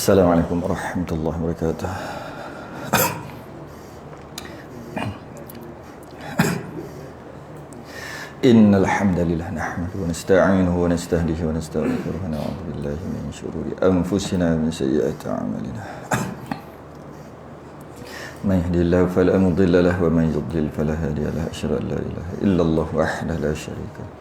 Assalamualaikum warahmatullahi wabarakatuh. Innal hamdalillah nahmaduhu wa nasta'inuhu wa nastahdihi wa nastaghfiruh wa na'udzu billahi min shururi anfusina wa min sayyiati a'malina. Man yahdihillahu fala mudilla lahu wa man yudlil fala hadiya lahu. Asyhadu an la ilaha illallah wahdahu la syarika lahu.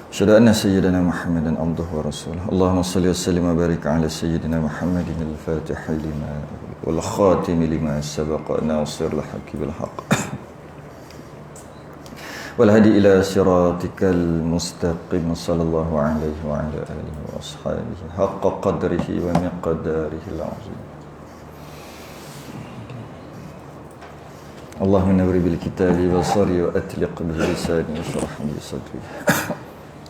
Asyhadu anna sayyidina Muhammadan abduhu wa rasuluh. Allahumma shalli wa sallim wa barik ala sayyidina Muhammadin al-Fatihi lima wal khatimi lima sabaqa nasiril haqqi bil haqq. Wal hadi ila siratikal mustaqim sallallahu alaihi wa ala alihi wa ashabihi haqqa qadrihi wa miqdarihi al-azim. Allahumma nawwir bil kitabi basari wa atliq bihi lisani washrah li sadri.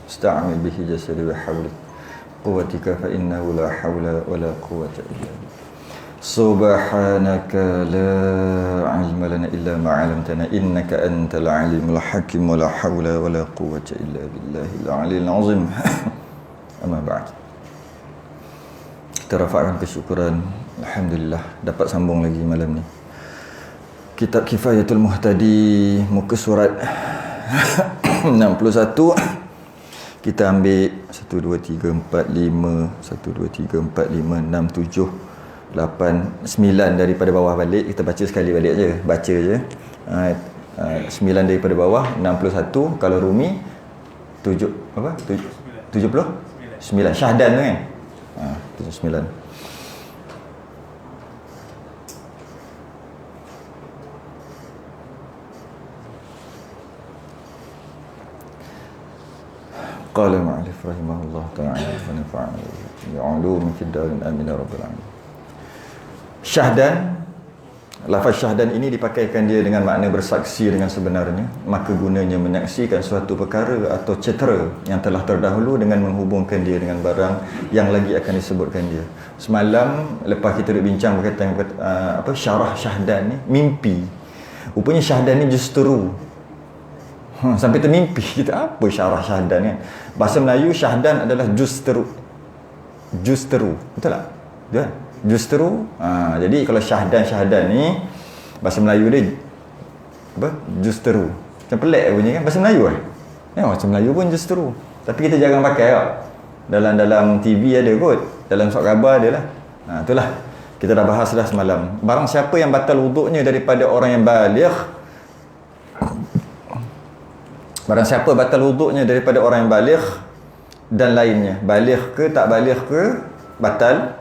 Ista'mil bihi jasadi wa hawli quwwatika fa innahu la hawla wa la quwwata illa billah. Subhanaka la ilma lana illa ma 'allamtana innaka antal alimul hakim wa la hawla wa la quwwata illa billahil aliyyil azim. Amma ba'd. Kita rafa'kan kesyukuran, alhamdulillah dapat sambung lagi malam ni. Kitab Kifayatul Muhtadi, muka surat 61. Kita ambil 1 2 3 4 5 1 2 3 4 5 6 7 8 9 daripada bawah balik. Kita baca sekali balik je, baca je. 9 daripada bawah 61. Kalau Rumi 7 apa? 70 9 Syahdan tu kan? 79. Qala ma'alif rahimahullah ta'ala wa nafa'ana bi'ulumi fid darin amin ya rabbal alamin. Syahdan, lafaz syahdan ini dipakaikan dia dengan makna bersaksi dengan sebenarnya, maka gunanya menyaksikan suatu perkara atau cetera yang telah terdahulu dengan menghubungkan dia dengan barang yang lagi akan disebutkan dia. Semalam lepas kita duk bincang berkaitan apa syarah syahdan ni, mimpi. Rupanya syahdan ni justru sampai termimpi kita, apa syarah syahdan kan. Bahasa Melayu syahdan adalah justeru. Betul tak? Betul. Justeru. Jadi kalau syahdan ni bahasa Melayu dia apa? Justeru. Macam pelik bunyi kan bahasa Melayu kan? Macam Melayu pun justeru. Tapi kita jarang pakai tau. Dalam TV ada kot. Dalam surat khabar dia lah. Itulah. Kita dah bahas dah semalam. Barang siapa yang batal wuduknya daripada orang yang baligh, barang siapa batal wuduknya daripada orang yang baligh dan lainnya, baligh ke tak baligh ke batal,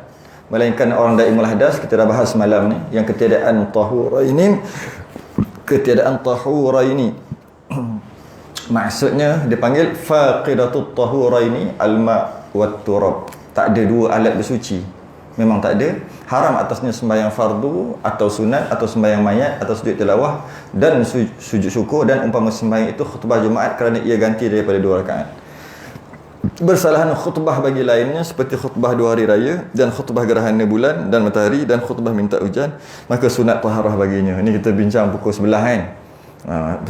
melainkan orang daimul hadas. Kita dah bahas malam ni yang ketiadaan tahuraini maksudnya dipanggil faqidatut tahuraini alma wat turab. Tak ada dua alat bersuci, memang tak ada. Haram atasnya sembahyang fardu atau sunat atau sembahyang mayat atau sujud tilawah dan sujud syukur, dan umpama sembahyang itu khutbah Jumaat kerana ia ganti daripada 2 rakaat. Bersalahan khutbah bagi lainnya seperti khutbah 2 hari raya dan khutbah gerhana bulan dan matahari dan khutbah minta hujan, maka sunat taharah baginya. Ini kita bincang pukul 11 kan.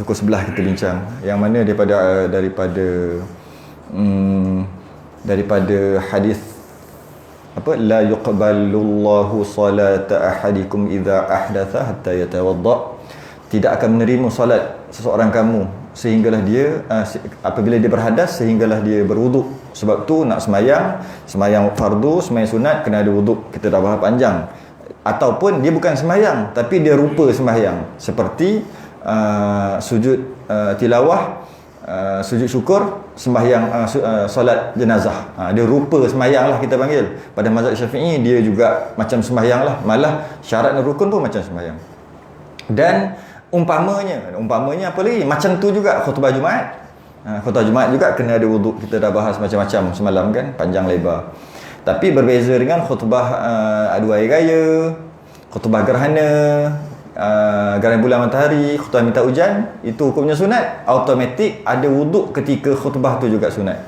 Pukul 11 kita bincang yang mana daripada hadis apa, la yuqbalullahu salata ahadikum idza ahdatha hatta yatawadda. Tidak akan menerima solat seseorang kamu sehinggalah dia apabila dia berhadas sehinggalah dia berwuduk. Sebab tu nak sembahyang fardu, sembahyang sunat kena ada wuduk. Kita dah bahas panjang. Ataupun dia bukan sembahyang tapi dia rupa sembahyang, seperti sujud tilawah, sujud syukur, sembahyang solat jenazah. Dia rupa sembahyang lah kita panggil. Pada mazhab Syafi'i dia juga macam sembahyang lah, malah syarat dan rukun pun macam sembahyang. Dan umpamanya apa lagi, macam tu juga khutbah Jumaat. Khutbah Jumaat juga kena ada wuduk. Kita dah bahas macam-macam semalam kan, panjang lebar. Tapi berbeza dengan khutbah 2 hari raya, khutbah gerhana bulan matahari, khutbah minta hujan, itu hukumnya sunat. Automatik ada wuduk ketika khutbah tu juga sunat.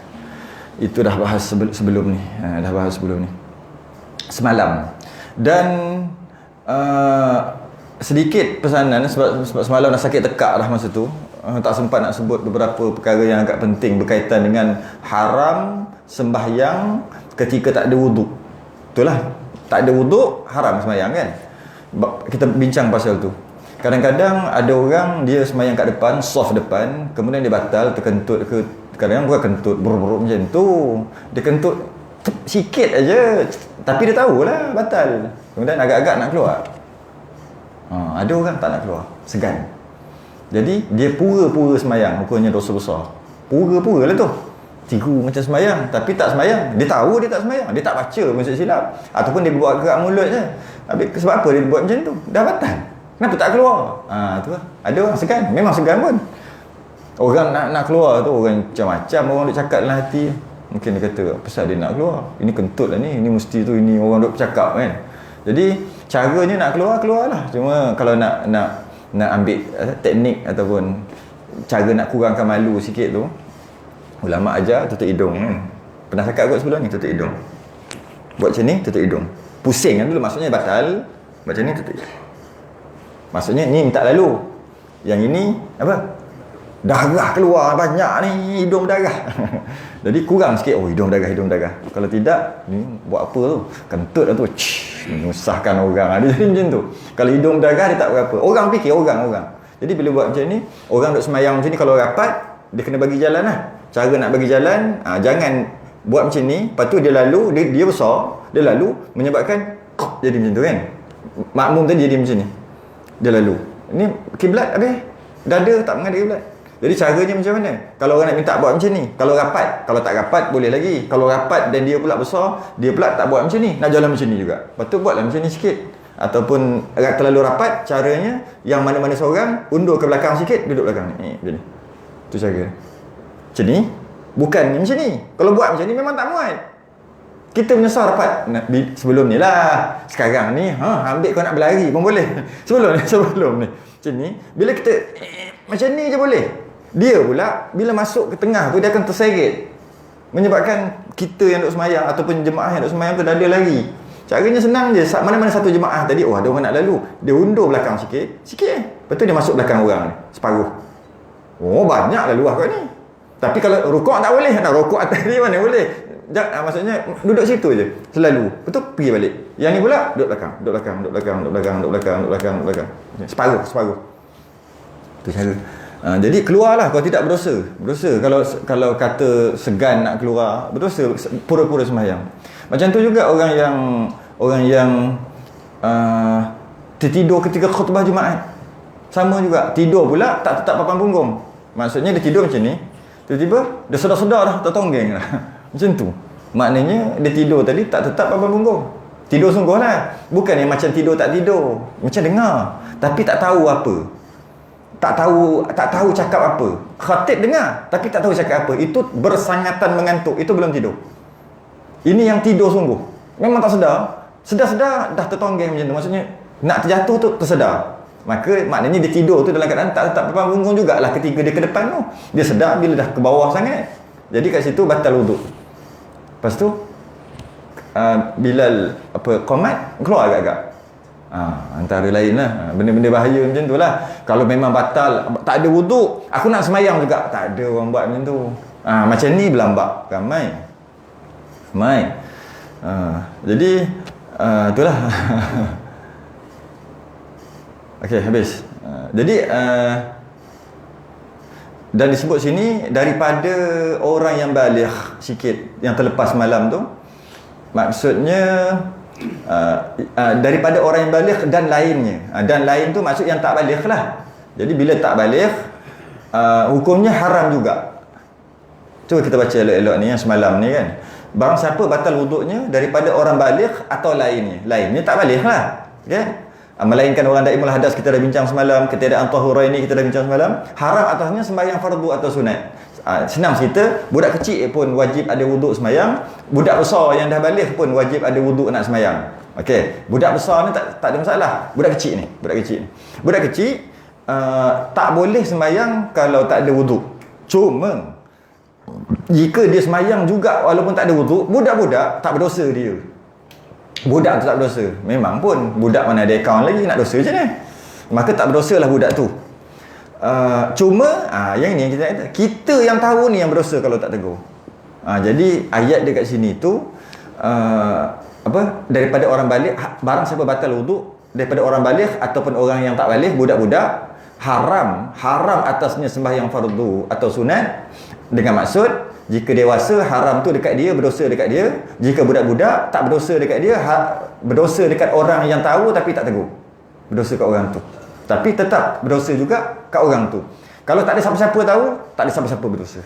Itu dah bahas sebelum ni. Dah bahas sebelum ni semalam. Dan sedikit pesanan sebab semalam dah sakit tekak dah masa tu. Tak sempat nak sebut beberapa perkara yang agak penting berkaitan dengan haram sembahyang ketika tak ada wuduk. Itulah Tak ada wuduk, haram semayang kan. Kita bincang pasal tu. Kadang-kadang ada orang dia semayang kat depan, soft depan, kemudian dia batal, terkentut ke, kadang-kadang bukan kentut buruk-buruk macam tu. Dia kentut sikit aja, tapi dia tahulah batal. Kemudian agak-agak nak keluar. Ada orang tak nak keluar, segan. Jadi dia pura-pura semayang, hukumnya dosa besar. Pura-pura lah tu. Tiru macam semayang, tapi tak semayang. Dia tahu dia tak semayang, dia tak baca maksud silap. Ataupun dia buat gerak mulut je. Habis sebab apa dia buat macam tu? Dah batal. Kenapa tak keluar? Tu lah. Ada orang segan, memang segan pun. Orang nak keluar tu, orang macam-macam orang duk cakap dalam hati. Mungkin dia kata, pasal dia nak keluar? Ini kentut lah ni mesti tu, ini orang duk bercakap kan. Jadi caranya nak keluarlah. Cuma kalau nak ambil teknik ataupun cara nak kurangkan malu sikit tu, ulama ajar tutup hidung kan. Pernah cakap kot sebelum ni, tutup hidung. Buat macam ni, tutup hidung. Pusing kan dulu, maksudnya batal. Macam ni tutup hidung. Maksudnya ni minta lalu. Yang ini apa? Darah keluar banyak ni, hidung darah. Jadi kurang sikit, hidung darah. Kalau tidak, ni buat apa tu? Kentut lah tu. Menyusahkan orang. Dia jadi macam tu. Kalau hidung darah dia tak berapa. Orang fikir orang. Jadi bila buat macam ni, orang duk semayang macam ni, kalau rapat, dia kena bagi jalan lah. Cara nak bagi jalan, jangan buat macam ni, lepas tu dia lalu, dia besar, dia lalu menyebabkan jadi macam tu kan. Makmum tadi jadi macam ni. Dia lalu. Ini kiblat habis. Dada tak menghadap kiblat. Jadi caranya macam mana? Kalau orang nak minta buat macam ni, kalau rapat, kalau tak rapat boleh lagi. Kalau rapat dan dia pula besar, dia pula tak buat macam ni, nak jalan macam ni juga. Lepas tu buatlah macam ni sikit. Ataupun terlalu rapat, caranya yang mana-mana seorang undur ke belakang sikit, duduk belakang ni. Macam ni. Tu cara. Macam ni, bukan macam ni. Kalau buat macam ni memang tak muat. Kita menyesal rapat sebelum ni lah. Sekarang ni ambil kau nak berlari pun boleh. Sebelum ni macam ni, bila kita macam ni je boleh. Dia pula bila masuk ke tengah tu dia akan terseret, menyebabkan kita yang duk semayang ataupun jemaah yang duk semayang tu dada lari. Caranya senang je. Mana-mana satu jemaah tadi, ada orang nak lalu, dia undur belakang sikit lepas tu dia masuk belakang orang ni separuh. Banyaklah luah kau ni. Tapi kalau rukuk tak boleh. Nak rukuk atas ni mana boleh. Maksudnya duduk situ je selalu. Betul pergi balik. Yang ni pula duduk belakang. Separuh. Tu cara. Jadi keluarlah kalau tidak berdosa. Kalau kata segan nak keluar, berdosa pura-pura sembahyang. Macam tu juga orang yang tertidur ketika khutbah Jumaat. Sama juga, tidur pula tak tetap papan punggung. Maksudnya dia tidur macam ni, tiba-tiba dia sedar-sedar dah, tertonggeng dah. Macam tu. Maknanya dia tidur tadi tak tetap papan punggung. Tidur sungguh lah. Bukan yang macam tidur tak tidur. Macam dengar, tapi tak tahu apa. Tak tahu cakap apa. Khatib dengar, tapi tak tahu cakap apa. Itu bersangatan mengantuk. Itu belum tidur. Ini yang tidur sungguh. Memang tak sedar. Sedar-sedar dah tertonggeng macam tu. Maksudnya nak terjatuh tu tersedar. Maka maknanya dia tidur tu dalam keadaan tak tetap papan punggung jugalah ketika dia ke depan tu. Dia sedar bila dah ke bawah sangat. Jadi kat situ batal wuduk. Lepas tu Bilal qamat keluar agak-agak. Antara lain lah benda-benda bahaya macam tu lah. Kalau memang batal, tak ada wuduk, aku nak semayang juga, tak ada orang buat macam tu. Macam ni berlambak ramai. Jadi itulah. Okey, habis. Jadi dan disebut sini daripada orang yang baligh sikit, yang terlepas malam tu, maksudnya daripada orang yang baligh dan lainnya. Dan lain tu maksud yang tak baligh lah. Jadi bila tak baligh, hukumnya haram juga. Cuba kita baca elok-elok ni yang semalam ni kan. Barang siapa batal wuduknya daripada orang baligh atau lainnya. Lainnya tak baligh lah. Okay? Melainkan orang daimul hadas, kita dah bincang semalam. Ketiadaan tahuraini kita dah bincang semalam. Haram atasnya sembahyang fardu atau sunat. Senang cerita, budak kecil pun wajib ada wuduk sembahyang. Budak besar yang dah baligh pun wajib ada wuduk nak sembahyang. Okey, budak besar ni tak ada masalah. Budak kecil ni. Budak kecil tak boleh sembahyang kalau tak ada wuduk. Cuma jika dia sembahyang juga walaupun tak ada wuduk, budak-budak tak berdosa dia. Budak tu tak berdosa. Memang pun budak mana ada akaun lagi, nak dosa macam mana? Maka tak berdosa lah budak tu. Cuma yang ni yang kita kata, kita yang tahu ni yang berdosa kalau tak tegur. Jadi ayat dekat sini tu daripada orang balik, barang siapa batal wuduk daripada orang balik ataupun orang yang tak balik, budak-budak, haram atasnya sembahyang fardu atau sunat, dengan maksud jika dewasa haram tu dekat dia, berdosa dekat dia. Jika budak-budak tak berdosa dekat dia, berdosa dekat orang yang tahu tapi tak tegur, berdosa kat orang tu, tapi tetap berdosa juga kat orang tu. Kalau tak ada siapa-siapa tahu, tak ada siapa-siapa berdosa.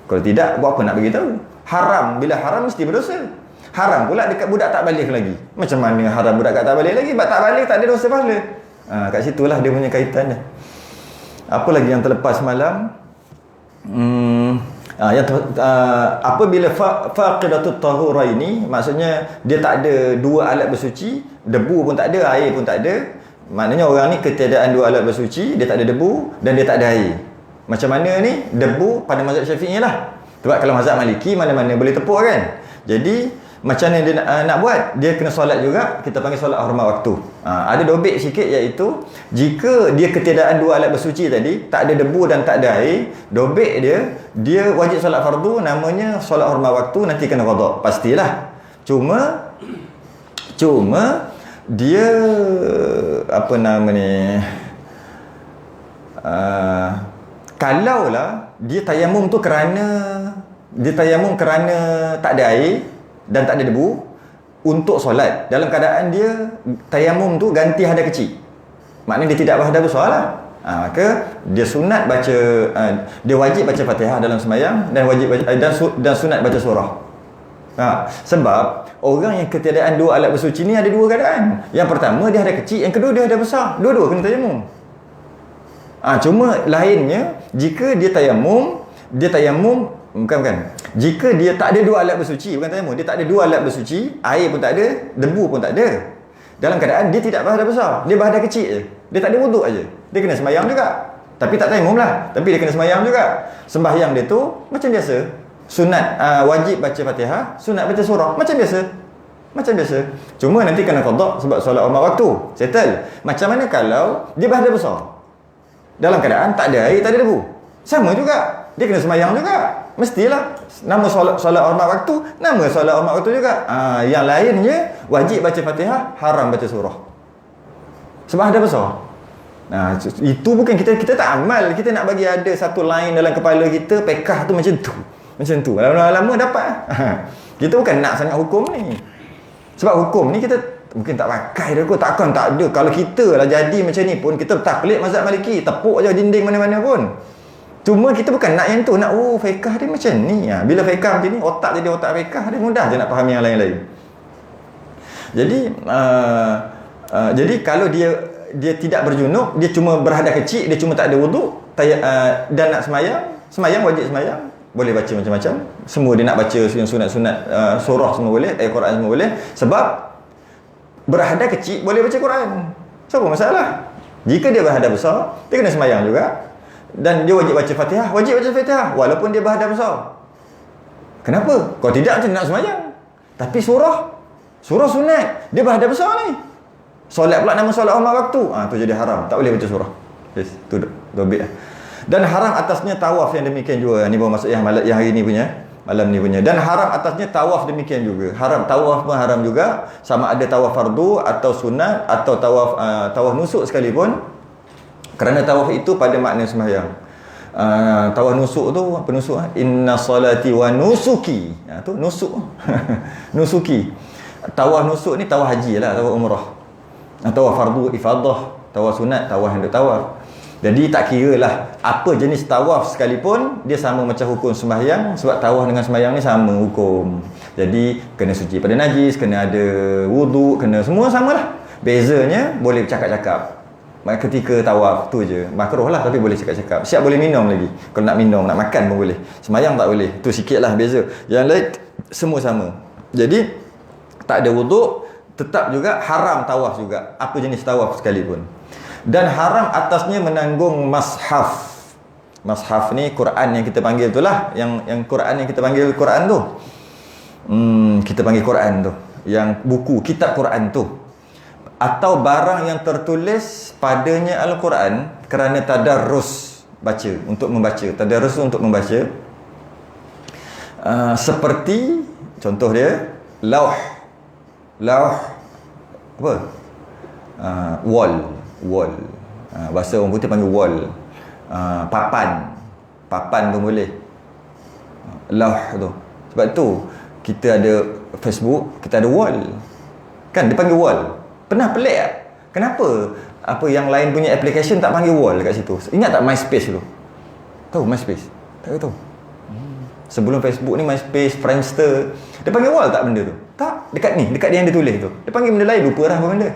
Kalau tidak, buat apa nak bagi tahu? Haram, bila haram mesti berdosa. Haram pula dekat budak tak balik lagi. Macam mana haram budak tak balik lagi? Sebab tak balik tak ada dosa pahala. Kat situlah dia punya kaitan dia. Apa lagi yang terlepas malam? Apabila faqidatut tahuraini, maksudnya dia tak ada dua alat bersuci, debu pun tak ada, air pun tak ada. Maknanya orang ni ketiadaan dua alat bersuci, dia tak ada debu dan dia tak ada air. Macam mana ni? Debu pada mazhab Syafi'i lah. Sebab kalau mazhab Maliki mana-mana boleh tepuk kan. Jadi macam mana dia nak buat? Dia kena solat juga, kita panggil solat hormat waktu. Ada dobek sikit, iaitu jika dia ketiadaan dua alat bersuci tadi, tak ada debu dan tak ada air, dobek dia wajib solat fardu, namanya solat hormat waktu, nanti kena qada. Pastilah. Cuma dia apa nama ni, kalaulah dia tayamum tu kerana tak ada air dan tak ada debu untuk solat, dalam keadaan dia tayamum tu ganti hadar kecil, maknanya dia tidak berhadar besar lah, maka dia sunat baca, dia wajib baca Fatihah dalam sembahyang dan wajib baca, dan sunat baca surah. Sebab orang yang ketiadaan dua alat bersuci ni ada dua keadaan. Yang pertama dia hadar kecil, yang kedua dia hadar besar, dua-dua kena tayamum. Cuma lainnya jika dia tayamum bukan. Jika dia tak ada dua alat bersuci, bukan tayamum, dia tak ada dua alat bersuci, air pun tak ada, debu pun tak ada, dalam keadaan dia tidak berhadar besar, dia berhadar kecil je, dia tak ada wuduk aja, dia kena sembahyang juga, tapi tak tayamum lah, tapi dia kena sembahyang juga. Sembahyang dia tu macam biasa, sunat wajib baca Fatihah, sunat baca surah macam biasa. Cuma nanti kena qada sebab solat hormat waktu, settle. Macam mana kalau dia berhadar besar, dalam keadaan tak ada air, tak ada debu, sama juga, dia kena sembahyang juga. Mestilah nama solat hormat waktu, nama solat hormat waktu juga. Yang lainnya wajib baca Fatihah, haram baca surah. Sebab ada besar. Itu bukan kita tak amal, kita nak bagi ada satu line dalam kepala kita, pekah tu macam tu. Lama-lama dapat. Kita bukan nak sangat hukum ni. Sebab hukum ni kita mungkin tak pakai dah kot, takkan tak ada. Kalau kita lah jadi macam ni pun, kita taklid mazhab Maliki, tepuk je dinding mana-mana pun. Cuma kita bukan nak yang tu, nak fiqh dia macam ni. Bila fiqh macam ni, otak jadi otak fiqh, dia mudah je nak faham yang lain-lain. Jadi kalau dia tidak berjunub, dia cuma berhadar kecil, dia cuma tak ada wuduk, dan nak sembahyang wajib sembahyang, boleh baca macam-macam. Semua dia nak baca sunat-sunat, surah semua boleh, ayat Quran semua boleh. Sebab berhadar kecil boleh baca Quran. So apa masalah? Jika dia berhadar besar, dia kena sembahyang juga. Dan dia wajib baca Fatihah, walaupun dia berhadar besar. Kenapa? Kalau tidak macam nak sembahyang. Tapi surah sunat, dia berhadar besar ni. Solat pula nama solat hormat waktu, tu jadi haram, tak boleh baca surah. Yes, tu dobek. Dan haram atasnya tawaf yang demikian juga. Ni baru masuk yang hari ni punya, malam ni punya. Dan haram atasnya tawaf demikian juga. Tawaf pun haram juga, sama ada tawaf fardu atau sunat atau tawaf nusuk sekalipun. Kerana tawaf itu pada makna sembahyang. Tawaf nusuk tu apa nusuk? Inna salati wa nusuki. Tu nusuk. Nusuki. Tawaf nusuk ni tawaf haji lah, tawaf umrah. Tawaf fardu ifadah, tawaf sunat, tawaf hendak tawaf. Jadi tak kira lah apa jenis tawaf sekalipun, dia sama macam hukum sembahyang, sebab tawaf dengan sembahyang ni sama hukum. Jadi kena suci pada najis, kena ada wuduk, kena semua samalah. Bezanya boleh bercakap-cakap. Ketika tawaf tu je makruh lah, tapi boleh cakap-cakap. Siap boleh minum lagi. Kalau nak minum, nak makan pun boleh. Sembahyang tak boleh. Tu sikit lah beza. Yang lain semua sama. Jadi tak ada wuduk, tetap juga haram tawaf juga, apa jenis tawaf sekalipun. Dan haram atasnya menanggung mashaf. Mashaf ni Quran yang kita panggil tu lah, yang Quran yang kita panggil Quran tu. Kita panggil Quran tu, yang buku kitab Quran tu, atau barang yang tertulis padanya Al-Quran kerana tadarrus baca, untuk membaca. Tadarrus untuk membaca. Seperti contoh dia, Lauh. Lauh apa? Wall. Bahasa orang putih panggil wall. Papan pun boleh. Lauh tu. Sebab tu kita ada Facebook, kita ada wall. Kan dia panggil wall. Pernah pelik tak? Kenapa apa yang lain punya application tak panggil wall dekat situ? Ingat tak MySpace dulu? Tahu MySpace? Tak tahu. Sebelum Facebook ni MySpace, Friendster, dia panggil wall tak benda tu? Tak, dekat dia yang dia tulis tu. Dia panggil benda lain, lupa dah apa benda.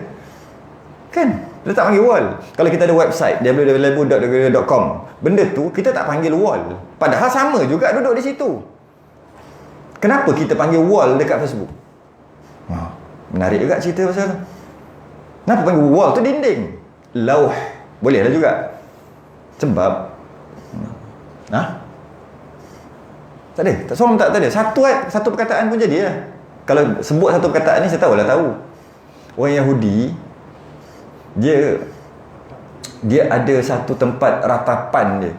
Kan? Dia tak panggil wall. Kalau kita ada website www.com, benda tu kita tak panggil wall. Padahal sama juga duduk di situ. Kenapa kita panggil wall dekat Facebook? Menarik juga cerita pasal tu. Kenapa panggil wall tu dinding? Lauh boleh lah juga. Sebab tak ada. Tak ada. Satu perkataan pun jadi lah. Kalau sebut satu perkataan ni saya tahu. Orang Yahudi dia ada satu tempat ratapan dia.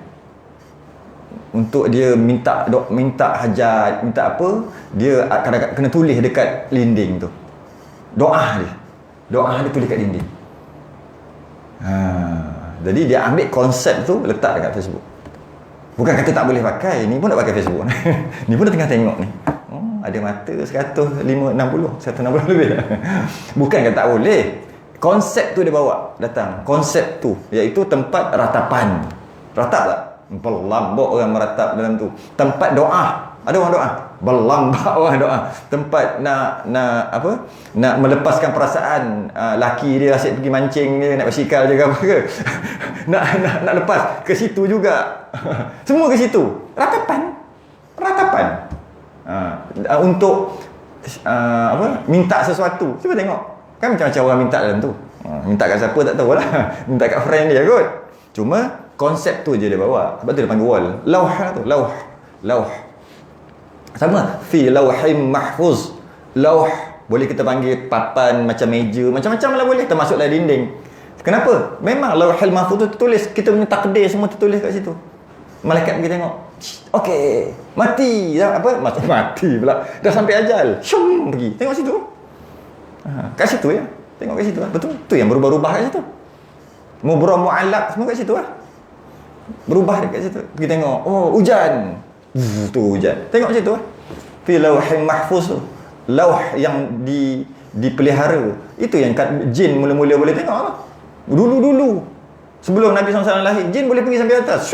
Untuk dia minta hajat, minta apa, dia kadang-kadang kena tulis dekat dinding tu. Doa dia tulis kat dinding. Jadi dia ambil konsep tu letak dekat Facebook. Bukan kata tak boleh pakai, ni pun nak pakai Facebook. Ni pun dah tengah tengok ni. Ada mata 160 lebih. Bukan kata tak boleh. Konsep tu dia bawa datang. Konsep tu iaitu tempat ratapan. Ratap tak? Berlambak orang meratap dalam tu. Tempat doa. Ada orang doa. Berlambak orang doa. Tempat nak melepaskan perasaan. Laki dia asyik pergi mancing dia, nak bersikal je ke apa ke. nak lepas ke situ juga. Semua ke situ. Ratapan. Untuk minta sesuatu. Cuba tengok. Kan macam-macam orang minta dalam tu. Minta kat siapa tak tahulah. Minta kat friend dia kot. Cuma konsep tu je dia bawa. Sebab tu dia panggil wall. Lauh lah tu. Lauh. Sama. Fi lauhim mahfuz. Lauh. Boleh kita panggil papan macam meja. Macam-macam lah boleh. Termasuklah dinding. Kenapa? Memang lauhil mahfuz tu tertulis. Kita punya takdir semua tertulis kat situ. Malaikat pergi tengok. Okey. Mati. Mati pula. Dah sampai ajal. Syum pergi. Tengok situ. Kat situ ya. Tengok kat situ lah. Betul. Tu yang berubah-ubah kat situ. Mubrah mu'allaq semua kat situ lah. Berubah dekat situ. Pergi tengok. Oh, hujan. Tu hujan. Tengok situ lah. Fi lauhin mahfuz tu. Lauh yang dipelihara. Itu yang jin mula-mula boleh tengok lah. Dulu. Sebelum Nabi SAW lahir, jin boleh pergi sampai atas.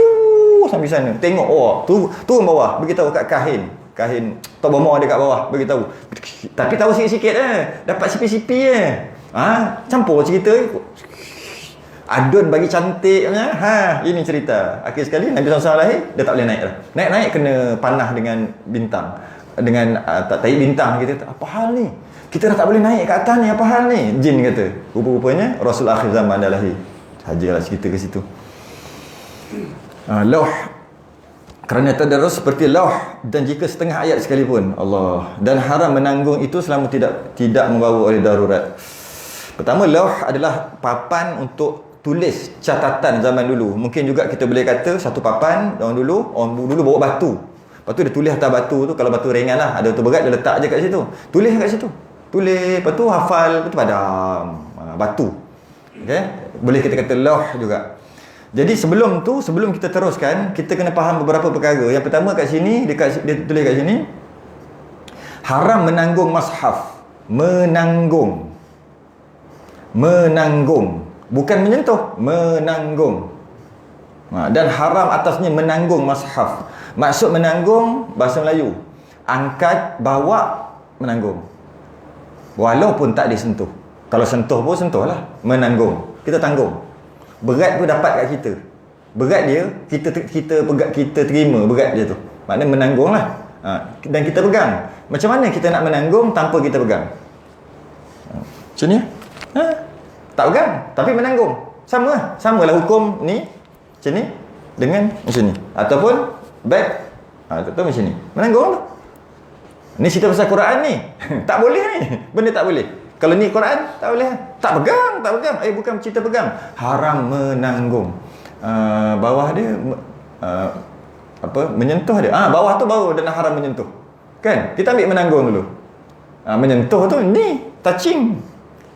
Sampai sana. Tengok. Turun bawah. Beritahu kat kahin Tobomo dekat bawah. Beritahu. Tapi tahu sikit-sikit dapat sipi-sipi campur cerita. Adun bagi cantiknya. Ini cerita. Akhir sekali Nabi SAW lahir, dia tak boleh naik dah. Naik kena panah dengan bintang. Dengan tahi bintang kita. Apa hal ni? Kita dah tak boleh naik ke atas ni. Apa hal ni? Jin kata. Rupa-rupanya Rasul akhir zaman dah lahir. Sajalah cerita ke situ. Lauh. Kerana tadarus seperti lauh, dan jika setengah ayat sekalipun, Allah, dan haram menanggung itu selama tidak membawa oleh darurat. Pertama, lauh adalah papan untuk tulis catatan zaman dulu. Mungkin juga kita boleh kata satu papan. Orang dulu bawa batu. Lepas tu dia tulis atas batu tu. Kalau batu ringan lah, ada batu berat, dia letak je kat situ. Tulis kat situ. Lepas tu hafal. Lepas tu padam batu. Okay? Boleh kita kata lauh juga. Jadi sebelum kita teruskan, kita kena faham beberapa perkara. Yang pertama kat sini, dia tulis kat sini, haram menanggung mushaf. Menanggung. Bukan menyentuh, menanggung. Dan haram atasnya menanggung mushaf. Maksud menanggung, bahasa Melayu, angkat, bawa, menanggung. Walaupun tak disentuh. Kalau sentuh pun sentuhlah. Menanggung. Kita tanggung. Berat tu dapat kat kita. Berat dia, kita terima berat dia tu. Maknanya menanggung lah. Dan kita pegang. Macam mana kita nak menanggung tanpa kita pegang? Macam ni? Tak pegang, tapi menanggung. Samalah hukum ni, macam ni, dengan macam ni. Ataupun back, atau macam ni. Menanggung lah. Ni cerita pasal Quran ni. Tak boleh ni. Benda tak boleh. Kalau ni Quran, tak boleh. Tak pegang. Bukan cerita pegang. Haram menanggung. Bawah dia, menyentuh dia. Bawah tu baru dan haram menyentuh. Kan? Kita ambil menanggung dulu. Menyentuh tu ni touching,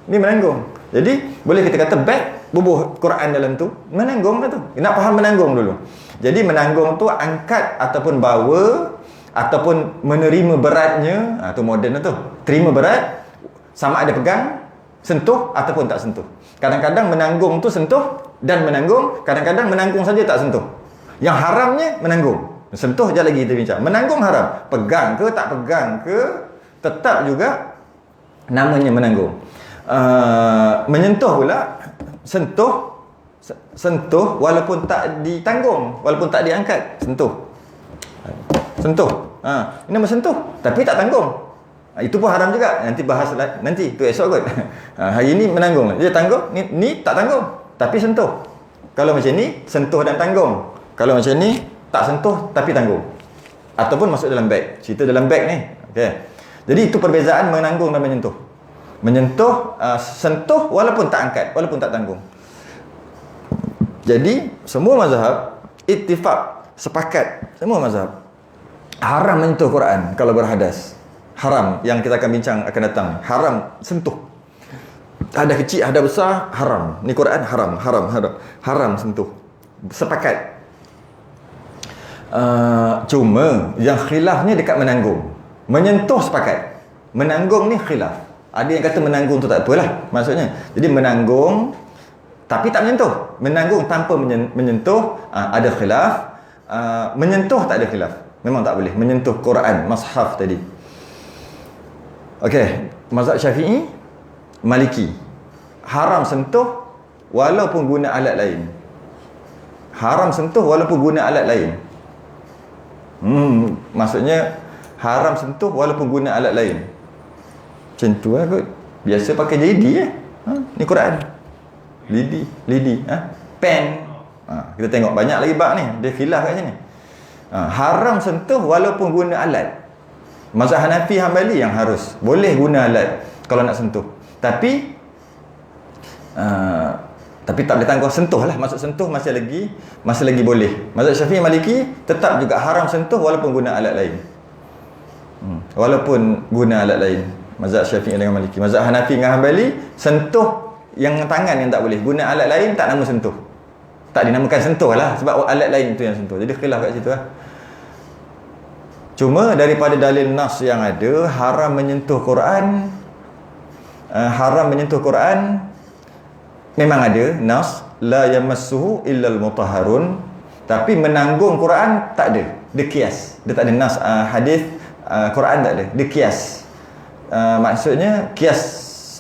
ni menanggung. Jadi boleh kita kata back bubuh Quran dalam tu menanggung lah tu. Nak faham menanggung dulu. Jadi menanggung tu angkat ataupun bawa ataupun menerima beratnya, tu moden lah tu. Terima berat sama ada pegang, sentuh ataupun tak sentuh. Kadang-kadang menanggung tu sentuh dan menanggung, kadang-kadang menanggung saja tak sentuh. Yang haramnya menanggung. Sentuh je lagi kita bincang. Menanggung haram. Pegang ke tak pegang ke tetap juga namanya menanggung. Menyentuh pula, sentuh walaupun tak ditanggung, walaupun tak diangkat, sentuh. Ini nama sentuh tapi tak tanggung. Itu pun haram juga. Nanti bahas nanti tu esok kot. Hari ni menanggung. Dia tanggung, ni tak tanggung tapi sentuh. Kalau macam ni sentuh dan tanggung. Kalau macam ni tak sentuh tapi tanggung. Ataupun masuk dalam beg. Cerita dalam beg ni. Okey. Jadi itu perbezaan menanggung dan menyentuh. Menyentuh, sentuh walaupun tak angkat, walaupun tak tanggung. Jadi semua mazhab ittifaq, sepakat semua mazhab haram menyentuh Quran kalau berhadas. Haram, yang kita akan bincang akan datang. Haram sentuh. Ada kecil, ada besar, haram. Ni Quran haram sentuh. Sepakat. Cuma yang khilafnya dekat menanggung. Menyentuh sepakat. Menanggung ni khilaf. Ada yang kata menanggung tu tak apalah maksudnya. Jadi menanggung tapi tak menyentuh. Menanggung tanpa menyentuh, ada khilaf. Menyentuh tak ada khilaf. Memang tak boleh menyentuh Quran, mushaf tadi. Okey, mazhab Syafi'i, Maliki. Haram sentuh walaupun guna alat lain. Haram sentuh walaupun guna alat lain. Maksudnya haram sentuh walaupun guna alat lain. Macam tu lah kot. Biasa pakai lidi ni Quran. Lidi. Pen. Kita tengok banyak lagi bab ni. Dia khilaf kat sini. Haram sentuh walaupun guna alat. Mazhab Hanafi, Hambali yang harus. Boleh guna alat kalau nak sentuh. Tapi tak boleh tanggung sentuh lah. Maksud sentuh masih lagi boleh. Mazhab Syafi'i, Maliki tetap juga haram sentuh walaupun guna alat lain. Walaupun guna alat lain. Mazhab Syafi'i dengan Maliki. Mazhab Hanafi dengan Hambali, sentuh yang tangan yang tak boleh. Guna alat lain tak nama sentuh. Tak dinamakan sentuh lah sebab alat lain tu yang sentuh. Jadi khilaf kat situ lah. Cuma daripada dalil nas yang ada, haram menyentuh Quran, memang ada nas, la yamassuhu illal mutahharun. Tapi menanggung Quran tak ada. Dia kias. Dia tak ada nas hadis Quran tak ada. Dia kias. Maksudnya kias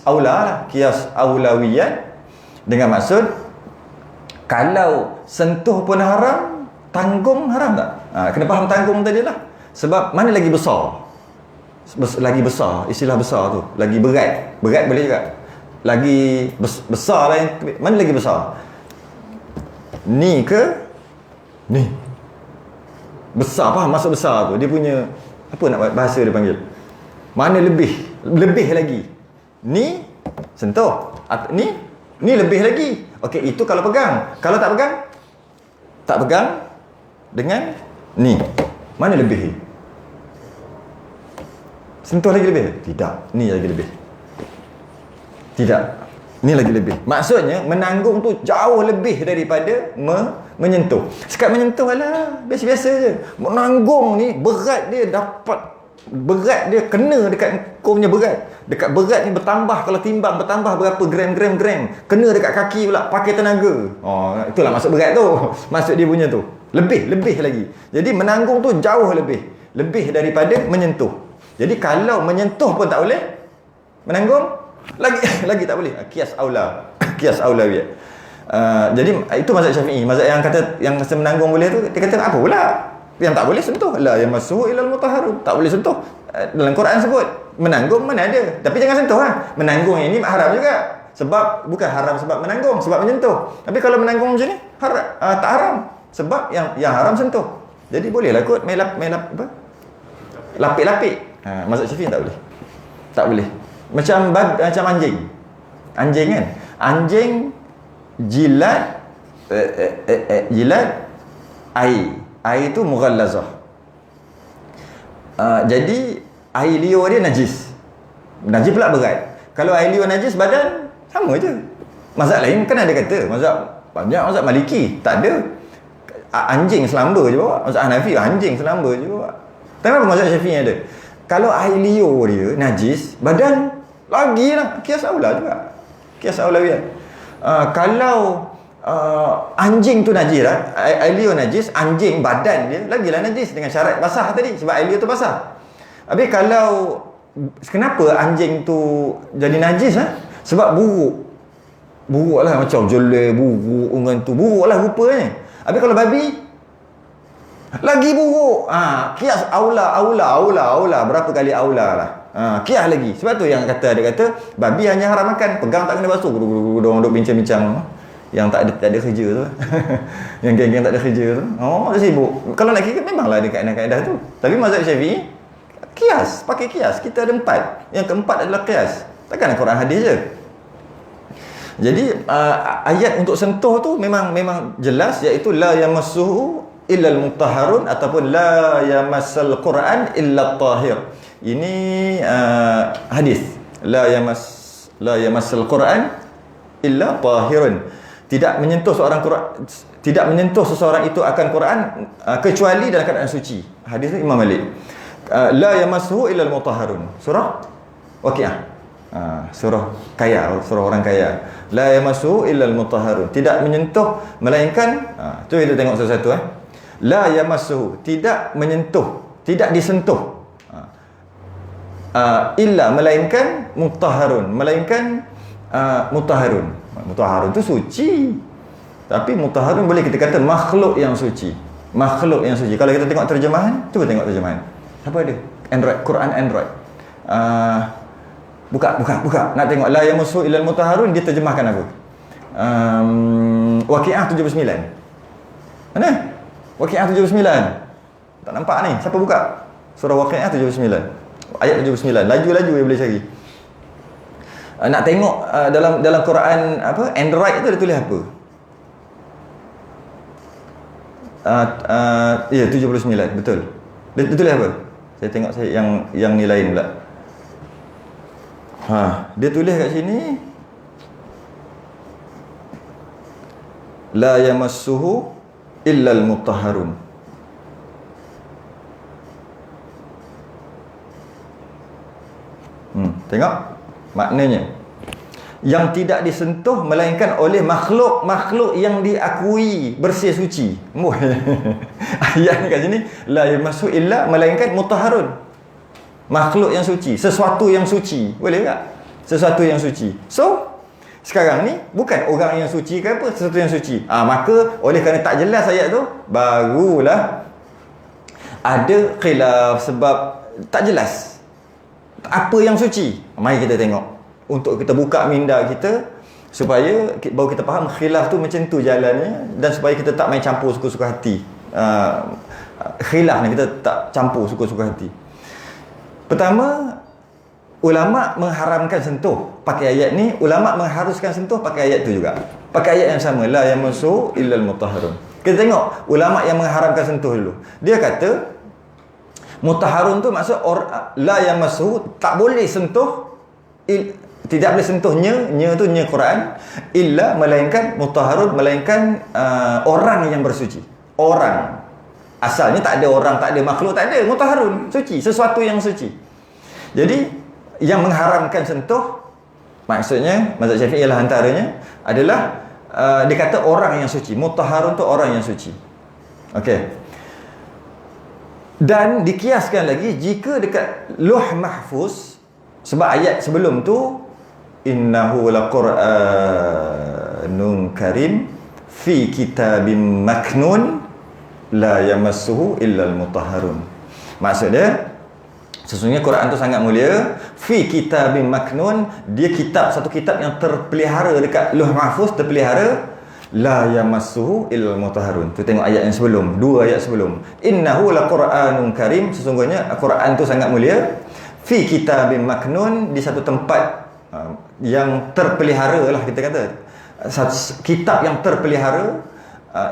aula lah, kias aulawiyat, dengan maksud kalau sentuh pun haram, tanggung haram tak? Kena faham tanggung tadi lah. Sebab mana lagi besar? Lagi besar, istilah besar tu. Lagi berat. Berat boleh juga. Lagi besar lah yang, mana lagi besar? Ni ke? Ni. Besar, faham maksud besar tu? Dia punya, apa nak bahasa dia panggil? Mana lebih? Lebih lagi. Ni sentuh. Ni lebih lagi. Okey, itu kalau pegang. Kalau tak pegang? Tak pegang dengan ni. Mana lebih? Sentuh lagi lebih? Tidak. Ni lagi lebih. Tidak. Ni lagi lebih. Maksudnya menanggung tu jauh lebih daripada menyentuh. Sekat menyentuh lah biasa-biasa je. Menanggung ni berat dia dapat, berat dia kena dekat kau punya berat. Dekat berat ni bertambah, kalau timbang bertambah berapa gram. Kena dekat kaki pula, pakai tenaga. Itulah maksud berat tu. Maksud dia punya tu. Lebih lagi. Jadi menanggung tu jauh lebih daripada menyentuh. Jadi kalau menyentuh pun tak boleh, menanggung lagi tak boleh. Kias aulawiyah. Jadi itu mazhab Syafi'i. Mazhab yang kata menanggung boleh tu, dia kata apa pula? Yang tak boleh sentuh. La yamassuhu illal mutahharun. Tak boleh sentuh. Dalam Quran sebut menanggung mana ada. Tapi jangan sentuh lah. Menanggung ini haram juga. Sebab bukan haram sebab menanggung, sebab menyentuh. Tapi kalau menanggung macam ni tak haram. Sebab yang haram sentuh. Jadi bolehlah kot melap apa? Lapik-lapik. Mazhab Syafi'i tak boleh. Tak boleh. Macam anjing. Anjing kan? Anjing jilat air. Air tu mughallazah. Jadi air liur dia najis. Najis pula berat. Kalau air liur najis badan, sama je. Mazhab lain kan ada kata, mazhab Maliki tak ada. Anjing selamba je bawa. Mazhab Hanafi anjing selamba je bawa. Tapi apa mazhab Syafi'i ada? Kalau air liur dia najis, badan lagi lah. Kias aula juga. Kias aulawiyah. Kalau anjing tu najis lah, air liur najis, anjing badan dia lagilah najis dengan syarat basah tadi sebab air liur tu basah. Habis kalau kenapa anjing tu jadi najis lah? Sebab buruk lah, macam jelek, buruk dengan tu, buruk lah rupanya. Habis kalau babi lagi buruk. Kias aula berapa kali aula lah. Kias lagi. Sebab tu yang ada kata babi hanya haram makan, pegang tak kena basuh. Orang duk bincang-bincang yang tak ada kerja tu. Yang geng-geng tak ada kerja tu. Dia sibuk. Kalau nak kira memanglah ada kaedah-kaedah tu. Tapi mazhab Syafi'i kias, pakai kias. Kita ada 4. Yang keempat adalah kias. Takkan Quran hadis je. Jadi ayat untuk sentuh tu memang jelas, iaitu la yamassuhu illal mutahharun ataupun la yamassal Quran illa tahir. Ini hadis. La yamassal Quran illa tahirun. Tidak menyentuh seseorang itu akan Quran kecuali dalam keadaan suci. Hadis Imam Malik. La yamassuhu illal mutahharun. Surah Waqiah. Surah kaya, surah orang kaya. La yamassuhu illal mutahharun. Tidak menyentuh melainkan tu kita tengok satu-satu La yamassuhu, tidak menyentuh, tidak disentuh. Illa melainkan mutahharun, melainkan mutahharun. Mutahharun tu suci. Tapi mutahharun boleh kita kata makhluk yang suci. Makhluk yang suci. Kalau kita tengok terjemahan, cuba tengok terjemahan. Apa ada? Android, Quran Android. Buka. Nak tengok la yamassuhu illal mutahharun, dia terjemahkan apa? Waqiah 79. Mana? Waqiah 79. Tak nampak ni. Siapa buka? Surah Waqiah 79. Ayat 79. Laju-laju dia boleh cari. Nak tengok dalam Quran apa? Android tu dia tulis apa? Ya 79, betul. Dia tulis apa? Saya tengok yang ni lain pula. Dia tulis kat sini la yamassuhu illal mutahharun. Tengok maknanya, yang tidak disentuh melainkan oleh makhluk yang diakui bersih suci. Ayat ni kat sini la yamassuhu illa melainkan mutahharun, makhluk yang suci, sesuatu yang suci. Boleh tak? Sesuatu yang suci. So sekarang ni bukan orang yang suci ke apa, sesuatu yang suci. Maka oleh kerana tak jelas ayat tu, barulah ada khilaf sebab tak jelas apa yang suci. Mari kita tengok untuk kita buka minda kita supaya baru kita faham khilaf tu macam tu jalannya, dan supaya kita tak main campur suka-suka hati. Khilaf ni kita tak campur suka-suka hati. Pertama, ulama mengharamkan sentuh. Pakai ayat ni, ulama mengharuskan sentuh pakai ayat tu juga. Pakai ayat yang sama, la yamassuhu illal mutahharun. Kita tengok ulama yang mengharamkan sentuh dulu. Dia kata mutahharun tu maksud la yamassuhu, tak boleh sentuh, tidak boleh sentuh nya tu nya Quran, illa melainkan mutahharun, melainkan orang yang bersuci. Orang. Asalnya tak ada orang, tak ada makhluk, tak ada. Mutahharun, suci, sesuatu yang suci. Jadi yang mengharamkan sentuh, maksudnya mazhab Syafi'i ialah antaranya adalah dia kata orang yang suci. Mutahharun tu orang yang suci. Okey. Dan dikiaskan lagi jika dekat Lauh Mahfuz, sebab ayat sebelum tu innahu laqur'anun karim fi kitabim maknun la yamassuhu illal mutahharun. Maksudnya sesungguhnya Quran tu sangat mulia, fi kitabim maknun, dia satu kitab yang terpelihara dekat Lauh Mahfuz, terpelihara, la yamassuhu illal mutahharun. Tu tengok ayat yang sebelum, 2 ayat sebelum. Innahu laqur'anun karim, sesungguhnya Al-Quran tu sangat mulia, fi kitabim maknun, di satu tempat yang terpelihara lah kita kata. Kitab yang terpelihara,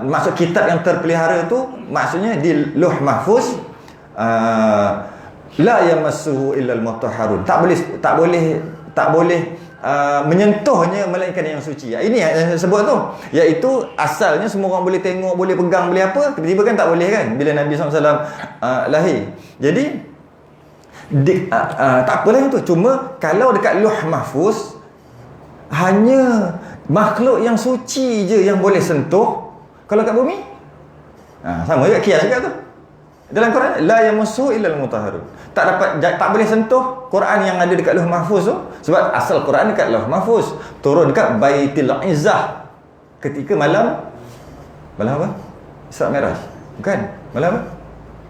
maksud kitab yang terpelihara tu maksudnya di Lauh Mahfuz, la yamassuhu illal mutahharun. Tak boleh menyentuhnya melainkan yang suci. Ini yang saya sebut tu, iaitu asalnya semua orang boleh tengok, boleh pegang, boleh apa, tiba-tiba kan tak boleh kan bila Nabi SAW lahir. Jadi tak apalah yang tu. Cuma kalau dekat Lauh Mahfuz hanya makhluk yang suci je yang boleh sentuh. Kalau kat bumi sama juga, kias juga tu. Dalam Quran la yamassu illal mutahharun. Tak boleh sentuh Quran yang ada dekat Lauh Mahfuz tu, sebab asal Quran dekat Lauh Mahfuz, turun dekat Baitul Izzah ketika malam apa? Isra Mi'raj. Bukan? Malam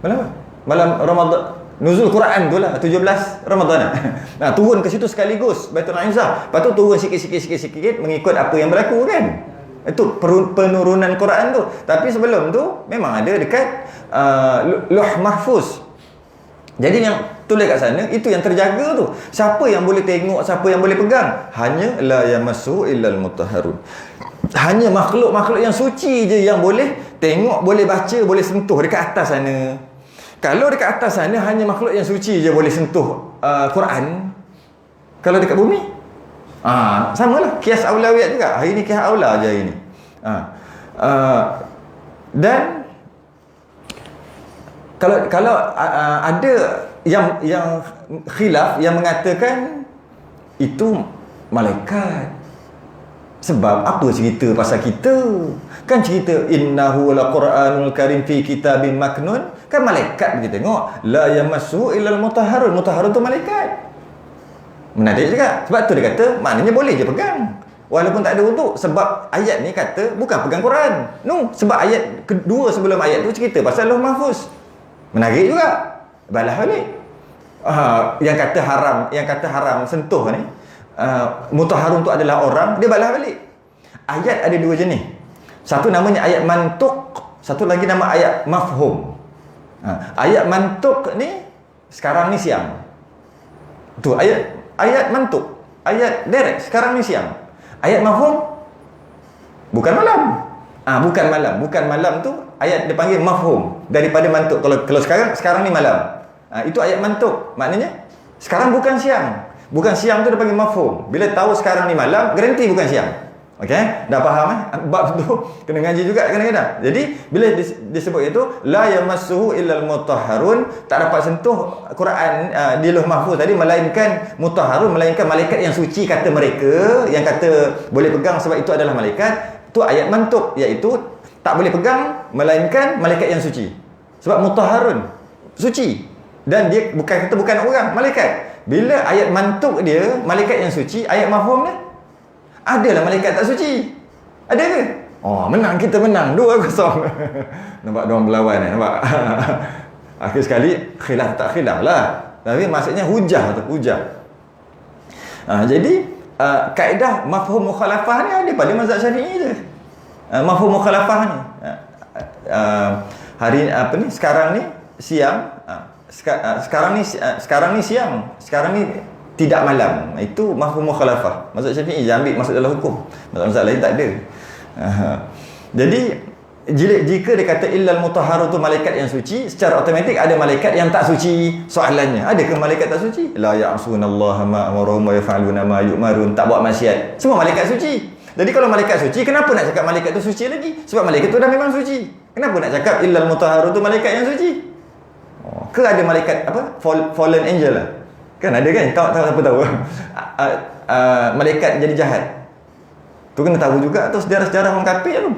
apa? Malam Ramadan. Nuzul Quran tu lah 17 Ramadan. Turun ke situ sekaligus Baitul Izzah. Lepas tu turun sikit mengikut apa yang berlaku kan. Itu penurunan Quran tu. Tapi sebelum tu memang ada dekat Lauh Mahfuz. Jadi yang tulis kat sana itu yang terjaga tu. Siapa yang boleh tengok, siapa yang boleh pegang? Hanya la yamassu illal mutahharun. Hanya makhluk-makhluk yang suci je yang boleh tengok, boleh baca, boleh sentuh dekat atas sana. Kalau dekat atas sana hanya makhluk yang suci je boleh sentuh Quran. Kalau dekat bumi samalah, kias aulawiyat juga. Hari ni kias aula je hari ni. Dan kalau ada yang khilaf yang mengatakan itu malaikat. Sebab apa cerita pasal kita? Kan cerita innahu laqur'anul karim fi kitabim maknun. Kan malaikat kita tengok la yamassu illal mutahharun. Mutahharun tu malaikat. Menarik juga. Sebab tu dia kata maknanya boleh je pegang walaupun tak ada wuduk. Sebab ayat ni kata bukan pegang Quran. No, sebab ayat kedua sebelum ayat tu cerita pasal Lauh Mahfuz. Menarik juga. Balas balik. Yang kata haram sentuh ni, mutahharun tu adalah orang, dia balas balik. Ayat ada dua jenis. Satu namanya ayat mantuk, satu lagi nama ayat mafhum. Ayat mantuk ni sekarang ni siang. Tu ayat mantuk, ayat direct sekarang ni siang. Ayat mafhum bukan malam. Bukan malam tu ayat dia panggil mafhum daripada mantuk. Kalau sekarang ni malam. Itu ayat mantuk. Maknanya sekarang bukan siang. Bukan siang tu dia panggil mafhum. Bila tahu sekarang ni malam, garanti bukan siang. Okey? Dah faham bab tu kena ngaji juga kadang-kadang. Jadi bila disebut itu la yamassuhu illal mutahharun, tak dapat sentuh Quran di Lauh Mahfuz tadi melainkan mutahharun, melainkan malaikat yang suci kata mereka, yang kata boleh pegang sebab itu adalah malaikat. Tu ayat mantuk, iaitu tak boleh pegang melainkan malaikat yang suci. Sebab mutahharun suci dan dia bukan orang, malaikat. Bila ayat mantuk dia malaikat yang suci, ayat mafhum dia adalah malaikat tak suci. Ada ke? Menang, kita menang 2-0. Nampak diorang berlawan nampak. Akhir sekali khilaf tak khilaf lah. Tapi maksudnya hujah tu, hujah. Jadi kaedah mafhum mukhalafah ni ada pada mazhab Syafi'i je. Mafhum mukhalafah ni sekarang ni siang, sekarang ni siang, sekarang ni tidak malam. Itu mafhum mukhalafah. Mazhab Syafi'i je ambil masuk dalam hukum. Mazhab lain tak ada. Jadi jika dia kata illal mutahharun tu malaikat yang suci, secara automatik ada malaikat yang tak suci. Soalannya, adakah malaikat tak suci? La ya'sunallaha ma amarahum wa yaf'aluna ma yu'marun. Tak buat maksiat. Semua malaikat suci. Jadi kalau malaikat suci, kenapa nak cakap malaikat tu suci lagi? Sebab malaikat tu dah memang suci. Kenapa nak cakap illal mutahharun tu malaikat yang suci? Ke ada malaikat fallen angel lah? Kan ada kan? Tahu tahu. Malaikat jadi jahat. Tu kena tahu juga tu sejarah-sejarah orang kafir tu.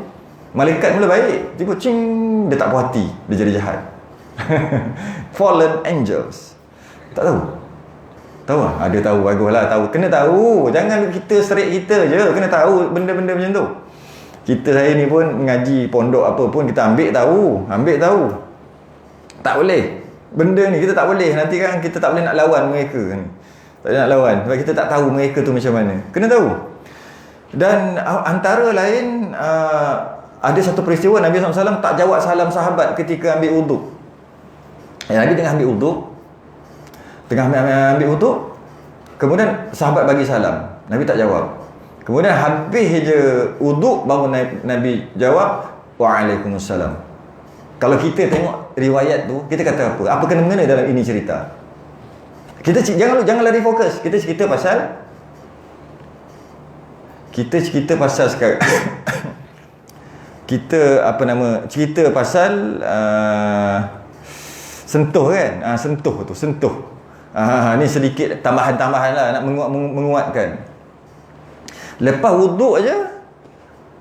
Malaikat mula baik, tiba dia tak puas hati, dia jadi jahat. Fallen angels. Tak tahu. Tahu lah? Ada tahu, baguslah tahu. Kena tahu. Jangan kita serik kita je. Kena tahu benda-benda macam tu. Saya ni pun mengaji pondok apa pun kita ambil tahu. Tak boleh. Benda ni kita tak boleh. Nanti kan kita tak boleh nak lawan mereka ni. Tak boleh nak lawan sebab kita tak tahu mereka tu macam mana. Kena tahu. Dan antara lain ada satu peristiwa Nabi SAW tak jawab salam sahabat ketika ambil wuduk. Nabi tengah ambil wuduk, kemudian sahabat bagi salam, Nabi tak jawab. Kemudian habis je wuduk baru Nabi jawab Waalaikumsalam. Kalau kita tengok riwayat tu, kita kata apa? Apa kena-mengena dalam ini cerita? Jangan lari fokus. Kita cerita pasal sekarang. Cerita pasal sentuh kan. Sentuh. Ni sedikit tambahan lah nak menguatkan. Lepas wuduk aja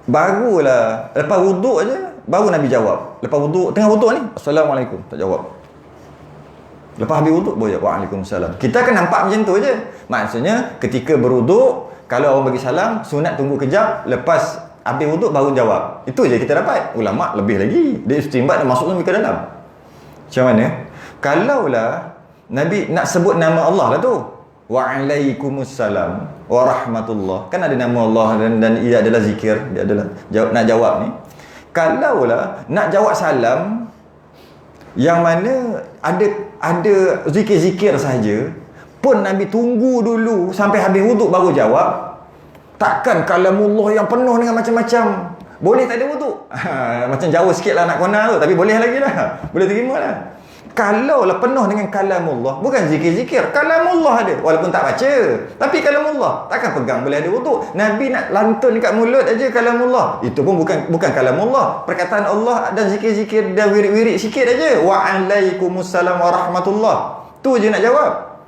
baru Nabi jawab. Lepas wuduk, tengah wuduk ni, Assalamualaikum, tak jawab. Lepas habis wuduk boleh, Waalaikumsalam. Kita akan nampak macam tu je. Maksudnya ketika berwuduk, kalau orang bagi salam, sunat tunggu kejap, lepas habis wuduk baru jawab. Itu je kita dapat. Ulama lebih lagi, dia istimbat dan masuk ke dalam. Macam mana? Kalaulah Nabi nak sebut nama Allah lah tu, Waalaikumsalam warahmatullah. Kan ada nama Allah dan ia adalah zikir, dia adalah nak jawab ni. Kalaulah nak jawab salam yang mana ada zikir-zikir sahaja, pun Nabi tunggu dulu sampai habis wuduk baru jawab. Takkan kalamullah yang penuh dengan macam-macam boleh tak ada wuduk? Macam jauh sikit lah nak kona tu, tapi boleh lagi lah, boleh terima lah. Kalau lah penuh dengan kalamullah, bukan zikir-zikir, kalamullah ada, walaupun tak baca, tapi kalamullah, takkan pegang boleh ada wuduk. Nabi nak lantun kat mulut aja kalamullah, itu pun bukan kalamullah, perkataan Allah dan zikir-zikir dan wirid-wirid sikit aja. Waalaikumsalam warahmatullah, tu je nak jawab.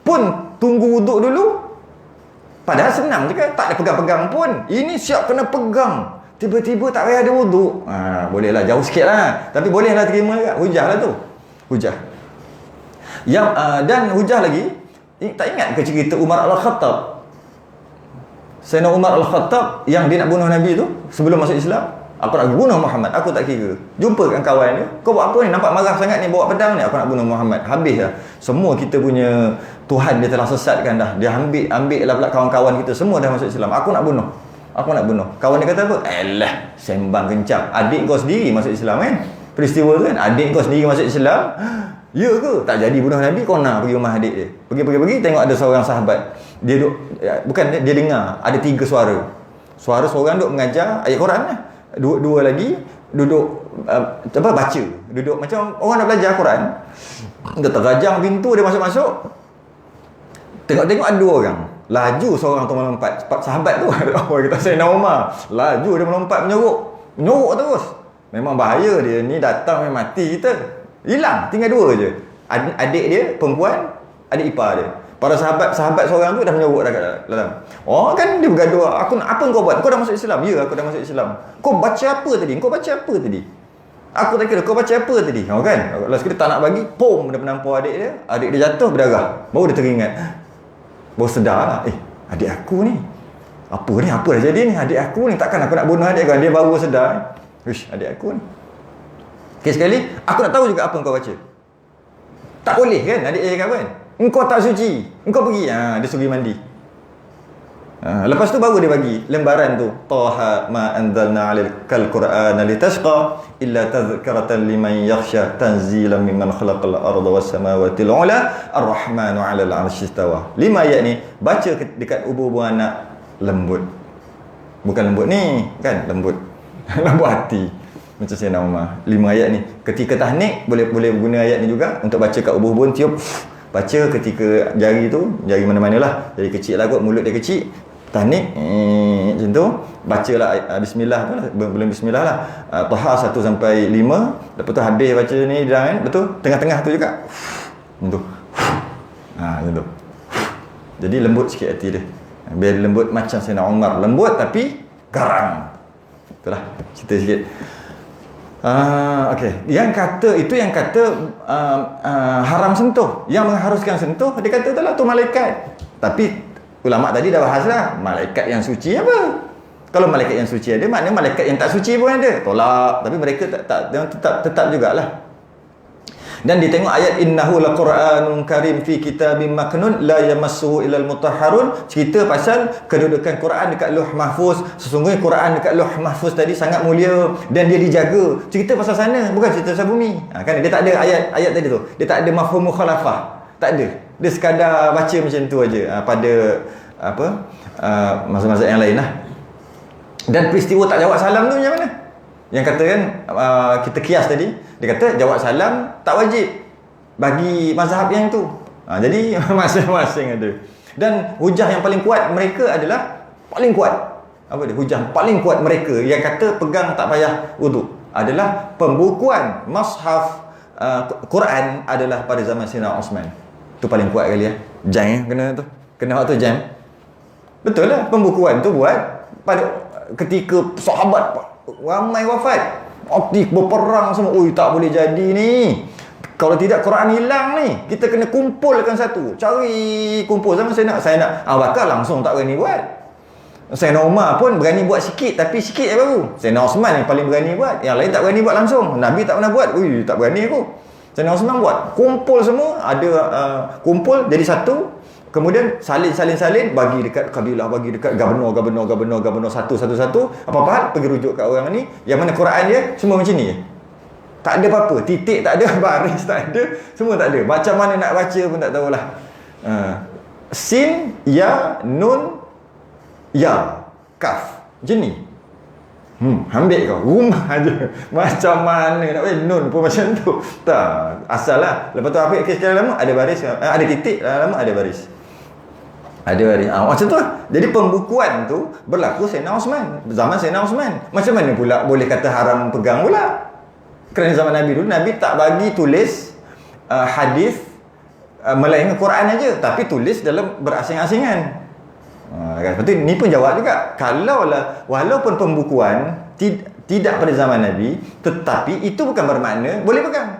Pun tunggu wuduk dulu. Padahal senang je kan, tak ada pegang-pegang pun. Ini siap kena pegang, tiba-tiba tak payah ada wuduk. Bolehlah jauh sikit lah, tapi bolehlah terima juga. Hujah lah tu, hujah. Dan hujah lagi, tak ingat ke cerita Umar Al-Khattab? Sayyidina Umar Al-Khattab yang dia nak bunuh Nabi tu sebelum masuk Islam. Aku nak bunuh Muhammad, aku tak kira. Jumpa dengan kawan dia, kau buat apa ni? Nampak marah sangat ni, bawa pedang ni. Aku nak bunuh Muhammad. Habis dah. Semua kita punya Tuhan dia telah sesatkan dah. Dia ambil lah pula kawan-kawan kita, semua dah masuk Islam. Aku nak bunuh. Kawan dia kata apa? Elah, sembang kencang. Adik kau sendiri masuk Islam kan? Peristiwa tu kan, adik kau sendiri masuk Islam. Ya ke? Tak jadi bunuh Nabi, kau nak pergi rumah adik dia. Pergi, tengok ada seorang sahabat. Dia dengar ada 3 suara. Suara seorang duk mengajar ayat Quran lah. Dua lagi duduk baca. Duduk macam orang nak belajar Quran. Dia terajang pintu, dia masuk. Tengok ada 2 orang. Laju seorang tu melompat. Sahabat tu orang kata Sayyidina Umar. Laju dia melompat menyeruk terus. Memang bahaya dia ni, datang memang mati kita. Hilang, tinggal 2 je. Adik dia perempuan, adik ipar dia. Para sahabat seorang tu dah menyeruk dah kat dalam. Oh kan dia bergaduh. Apa kau buat? Kau dah masuk Islam? Ya, aku dah masuk Islam. Kau baca apa tadi? Aku tak kira kau baca apa tadi. Kan? Last kali tak nak bagi, pom, dia menampar adik dia. Adik dia jatuh berdarah. Baru dia teringat. Baru sedar lah. Adik aku ni. Apa dah jadi ni? Adik aku ni. Takkan aku nak bunuh adik kan? Dia baru sedar. Adik aku ni. Okay, sekali, aku nak tahu juga apa kau baca. Tak boleh kan? Adik dia cakap kan? Engkau tak suci, engkau pergi. Dia suruh mandi. Lepas tu baru dia bagi lembaran tu. Taha ma anzalna 'alaikal qur'ana litashqa illa tadhkiratan liman yakhsha tanzilan mimman khalaqal arda was samawati al-'ula ar-rahmanu 'alal 'arsy istawa. 5 ayat ni baca dekat ubur-ubur anak lembut. Bukan lembut ni, kan? Lembut. Lembut hati. Macam saya nak Umar. 5 ayat ni. Ketika tahnik boleh guna ayat ni juga untuk baca kat ubur-ubur, tiup. Baca ketika jari mana-mana lah. Jari kecil lah kot, mulut dia kecil. Tahnik, macam tu. Bacalah bismillah tu lah. Belum bismillah lah. Taha 1 sampai 5. Lepas tu habis baca ni kan. Betul? Tengah-tengah tu juga. Macam tu. Macam tu. Jadi lembut sikit hati dia. Biar lembut macam Sayyidina Umar. Lembut tapi garang. Itulah cerita sikit. Okey. Yang kata haram sentuh, yang mengharuskan sentuh, dia kata itulah tu malaikat. Tapi ulama tadi dah bahas lah, malaikat yang suci apa? Kalau malaikat yang suci ada, maknanya malaikat yang tak suci pun ada. Tolak. Tapi mereka tetap jugalah. Dan ditengok ayat innahu laqur'anun karim fi kitabim maknun la yamassuhu illal mutahharun. Cerita pasal kedudukan Quran dekat Lauh Mahfuz. Sesungguhnya Quran dekat Lauh Mahfuz tadi sangat mulia dan dia dijaga. Cerita pasal sana, bukan cerita pasal bumi. Kan dia tak ada ayat tadi tu. Dia tak ada mafhum mukhalafah. Tak ada. Dia sekadar baca macam tu aja pada masa-masa yang lain lah. Dan peristiwa tak jawab salam tu macam mana? Yang kata kan kita kias tadi, dia kata jawab salam tak wajib bagi mazhab yang tu. Jadi masing-masing ada. Dan hujah yang paling kuat mereka adalah paling kuat. Apa dia? Hujah paling kuat mereka yang kata pegang tak payah wuduk adalah pembukuan mushaf Quran adalah pada zaman Sayyidina Osman. Tu paling kuat kali ya. Jam kena tu. Kena waktu jam. Betul lah, pembukuan tu buat pada ketika sahabat ramai wafat. Aktif berperang semua. Oi, tak boleh jadi ni. Kalau tidak Quran hilang ni. Kita kena kumpulkan satu. Cari kumpul sama saya nak Abu Bakar langsung tak berani buat. Sayyidina Umar pun berani buat sikit, tapi sikit je baru. Sayyidina Osman yang paling berani buat. Yang lain tak berani buat langsung. Nabi tak pernah buat. Ui, tak berani aku. Sayyidina Osman buat. Kumpul semua, ada kumpul jadi satu. Kemudian salin bagi dekat kabilah, bagi dekat gubernur satu. Apa-apa hal pergi rujuk kat orang ni. Yang mana Quran dia semua macam ni. Tak ada apa-apa, titik tak ada, baris tak ada, semua tak ada. Macam mana nak baca pun tak tahulah. Sin, ya, nun, ya, kaf. Macam ni. Ambil kau. Rumah je. Macam mana nak boleh nun pun macam tu. Tak. Asal lah. Lepas tu apa sekali lama ada baris. Ada titik. Lama ada baris. Ada baris. Macam tu lah. Jadi pembukuan tu berlaku Sayyidina Osman. Zaman Sayyidina Osman. Macam mana pula boleh kata haram pegang pula? Kerana zaman Nabi dulu, Nabi tak bagi tulis hadis melainkan Quran aja. Tapi tulis dalam berasing-asingan. Lepas tu ni pun jawab juga. Kalaulah walaupun pembukuan tidak pada zaman Nabi, tetapi itu bukan bermakna boleh pegang.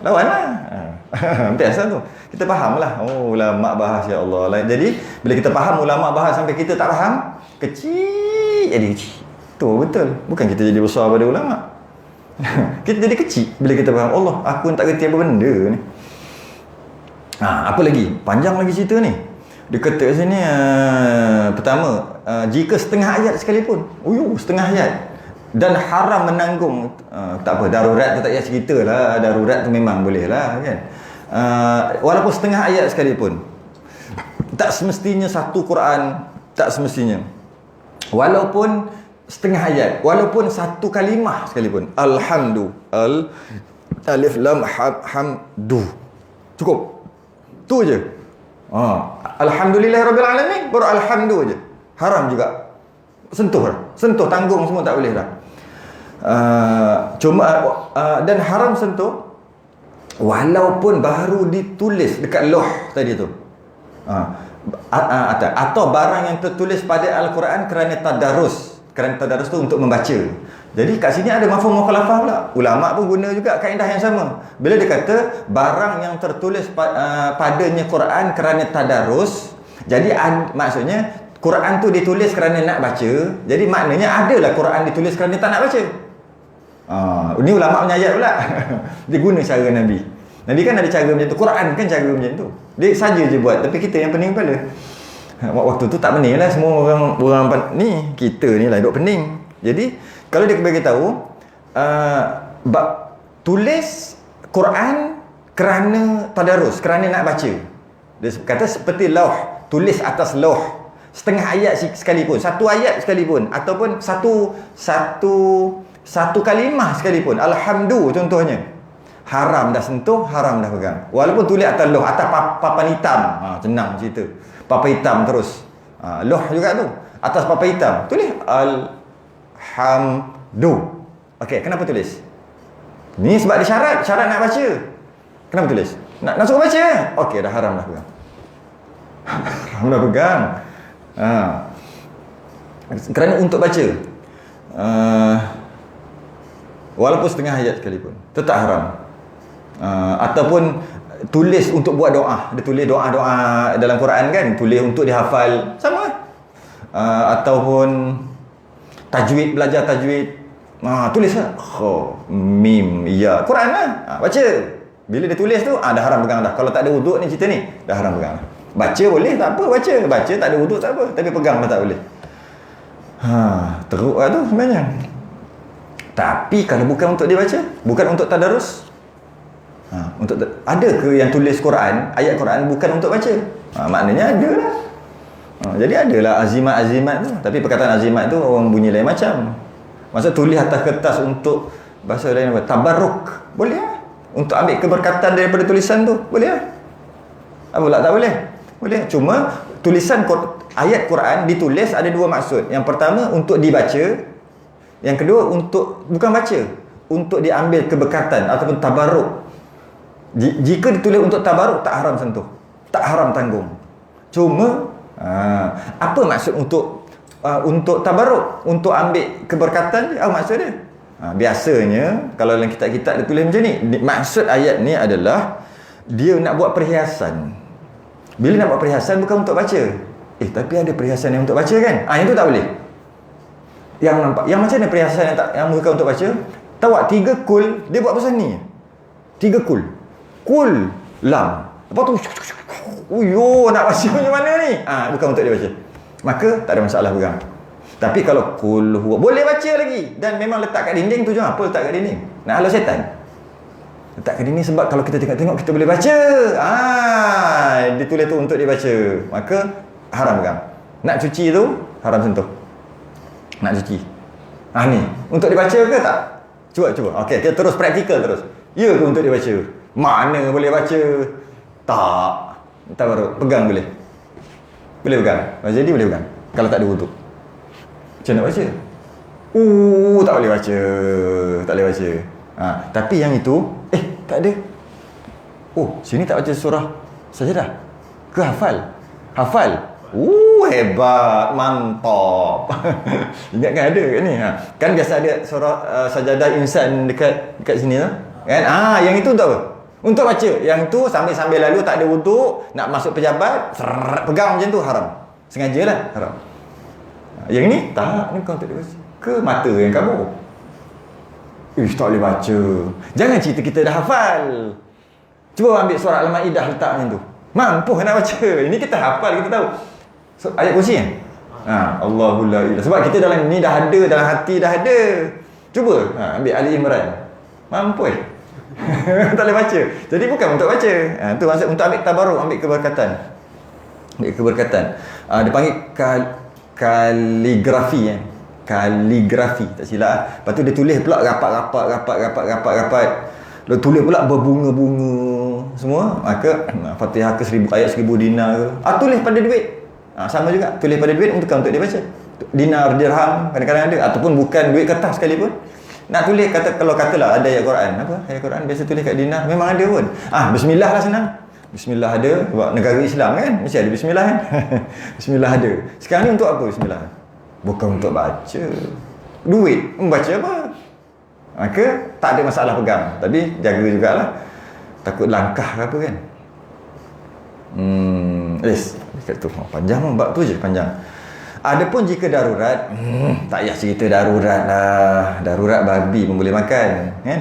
Lawan lah. Biasa tu. Kita faham lah. Ulama bahas ya Allah. Jadi bila kita faham ulama bahas sampai kita tak faham, kecil jadi kecil. Tu betul. Bukan kita jadi besar pada ulama. Kita jadi kecil bila kita faham. Allah, aku tak kerti apa benda ni. Apa lagi? Panjang lagi cerita ni. Dia kata kat sini pertama, jika setengah ayat sekalipun, setengah ayat, dan haram menanggung, tak apa, darurat tu tak payah cerita lah. Darurat tu memang boleh lah kan. Walaupun setengah ayat sekalipun, tak semestinya satu Quran, tak semestinya. Walaupun setengah ayat, walaupun satu kalimah sekalipun, alif lam hamdu, cukup tu je. Alhamdulillahirabbil alamin, baru alhamdu aja. Haram juga. Sentuh tanggung semua tak boleh dah. Dan haram sentuh walaupun baru ditulis dekat loh tadi tu. Atau barang yang tertulis pada Al-Quran kerana tadarus. Kerana tadarus tu untuk membaca. Jadi kat sini ada mafhum mukhalafah pula. Ulama pun guna juga kaedah yang sama. Bila dia kata barang yang tertulis padanya Quran kerana tadarus, jadi maksudnya Quran tu ditulis kerana nak baca. Jadi maknanya adalah Quran ditulis kerana tak nak baca. Ini ulama punya ayat pula. Dia guna cara Nabi. Nabi kan ada cara macam tu. Quran kan cara macam tu. Dia saja je buat, tapi kita yang pening kepala. Waktu tu tak pening lah. Semua orang ni, kita ni lah duk pening. Jadi kalau dia bagi tahu tulis Quran kerana tadarus, kerana nak baca. Dia kata seperti lauh, tulis atas lauh setengah ayat sekalipun, satu ayat sekalipun, ataupun satu kalimah sekalipun. Alhamdu contohnya. Haram dah sentuh, haram dah pegang. Walaupun tulis atas lauh, atas papan hitam. Senang cerita. Papan hitam terus. Lauh juga tu. Atas papan hitam. Tulis Alhamdu. Okey, kenapa tulis? Ni sebab dia syarat nak baca. Kenapa tulis? Nak suruh baca. Okey, dah haram dah pegang. Haram dah pegang. Kerana untuk baca. Walaupun setengah ayat sekalipun, tetap haram. Ataupun tulis untuk buat doa. Dia tulis doa-doa dalam Quran kan, tulis untuk dihafal, sama. Ataupun tajwid, belajar tajwid, tulis lah. Mim, ya, Quran lah. Baca. Bila dia tulis tu, dah haram pegang dah. Kalau tak ada wuduk ni cerita ni, dah haram pegang dah. Baca boleh, tak apa, baca. Baca tak ada wuduk tak apa, tapi pegang dah tak boleh. Teruk lah tu sebenarnya. Tapi kalau bukan untuk dibaca, bukan untuk tadarus, ada ke yang tulis Quran, ayat Quran bukan untuk baca? Maknanya ada lah. Jadi adalah azimat-azimat tu. Tapi perkataan azimat tu orang bunyi lain macam. Maksud tulis atas kertas untuk bahasa lain apa? Tabarruk. Boleh lah. Untuk ambil keberkatan daripada tulisan tu. Boleh lah. Apa pula tak boleh? Boleh. Cuma tulisan ayat Quran ditulis ada dua maksud. Yang pertama untuk dibaca, yang kedua untuk bukan baca, untuk diambil keberkatan ataupun tabarruk. Jika ditulis untuk tabarruk tak haram sentuh, tak haram tanggung. Cuma apa maksud untuk tabarruk, untuk ambil keberkatan, apa maksud dia? Biasanya kalau dalam kitab-kitab dia tulis macam ni. Maksud ayat ni adalah dia nak buat perhiasan. Bila nak buat perhiasan bukan untuk baca. Tapi ada perhiasan yang untuk baca kan? Yang tu tak boleh. Yang nampak, yang macam mana perhiasan yang bukan untuk baca? Tahu tak 3 kul dia buat pasal ni. 3 kul. Kul lam. Lepas tu nak baca macam mana ni? Bukan untuk dia baca. Maka tak ada masalah pegang. Tapi kalau kul huwa boleh baca lagi dan memang letak kat dinding tu je. Apa letak kat dinding? Nak halau setan. Letak kat dinding sebab kalau kita tengok-tengok kita boleh baca. Dia tulis tu untuk dia baca. Maka haram pegang. Nak cuci tu haram sentuh. Nak cuci. Ni untuk dibaca ke tak? Cuba. Okey, kita terus praktikal terus. Ya ke untuk dibaca? Mana boleh baca? Tak. Baru pegang boleh. Boleh pegang. Jadi boleh pegang. Kalau tak ada wuduk. Macam nak baca? Tak boleh baca. Tak boleh baca. Tapi yang itu tak ada. Sini tak baca surah Sajadah. Ke hafal? Hafal. Hebat, mantap. Ingatkan ada kat ni. Kan biasa ada surah Sajadah insan dekat sini lah. Kan? Yang itu untuk apa? Untuk baca. Yang tu sambil lalu tak ada wuduk, nak masuk pejabat, pegang macam tu haram. Sengajalah haram. Yang ni tak, ni bukan untuk dia baca. Ke mata yang kabur. Tak boleh baca. Jangan cerita kita dah hafal. Cuba ambil surah Al-Maidah letak macam tu. Mampu nak baca. Ini kita hafal, kita tahu. Ayat kursi kan? Allahu la ilaha. Sebab kita dalam ni dah ada, dalam hati dah ada. Cuba ambil Ali Imran. Mampu tak boleh baca. Jadi bukan untuk baca. Tu maksud untuk ambil tabarruk, ambil keberkatan. Ambil keberkatan. Dia panggil kaligrafi kan. Kaligrafi tak silap. Lepas tu dia tulis pula rapat. Dia tulis pula berbunga-bunga semua. Maka Fatihah ke 1000 ayat 1000 dinar ke. Tulis pada duit. Sama juga, tulis pada duit bukan untuk dia baca. Dinar, dirham kadang-kadang ada, ataupun bukan duit kertas sekalipun. Nak tulis kalau katalah ada ayat Quran. Apa? Ayat Quran biasa tulis kat dinar, memang ada pun. Bismillah lah senang. Bismillah ada, sebab negara Islam kan, mesti ada bismillah kan. Bismillah ada. Sekarang ni untuk apa bismillah? Bukan untuk baca. Duit, membaca apa? Maka tak ada masalah pegang. Tapi jaga jugalah. Takut langkah ke apa kan. Dekat tu panjang bab tu je panjang. Adapun jika darurat, tak payah cerita darurat lah. Darurat babi pun boleh makan, kan?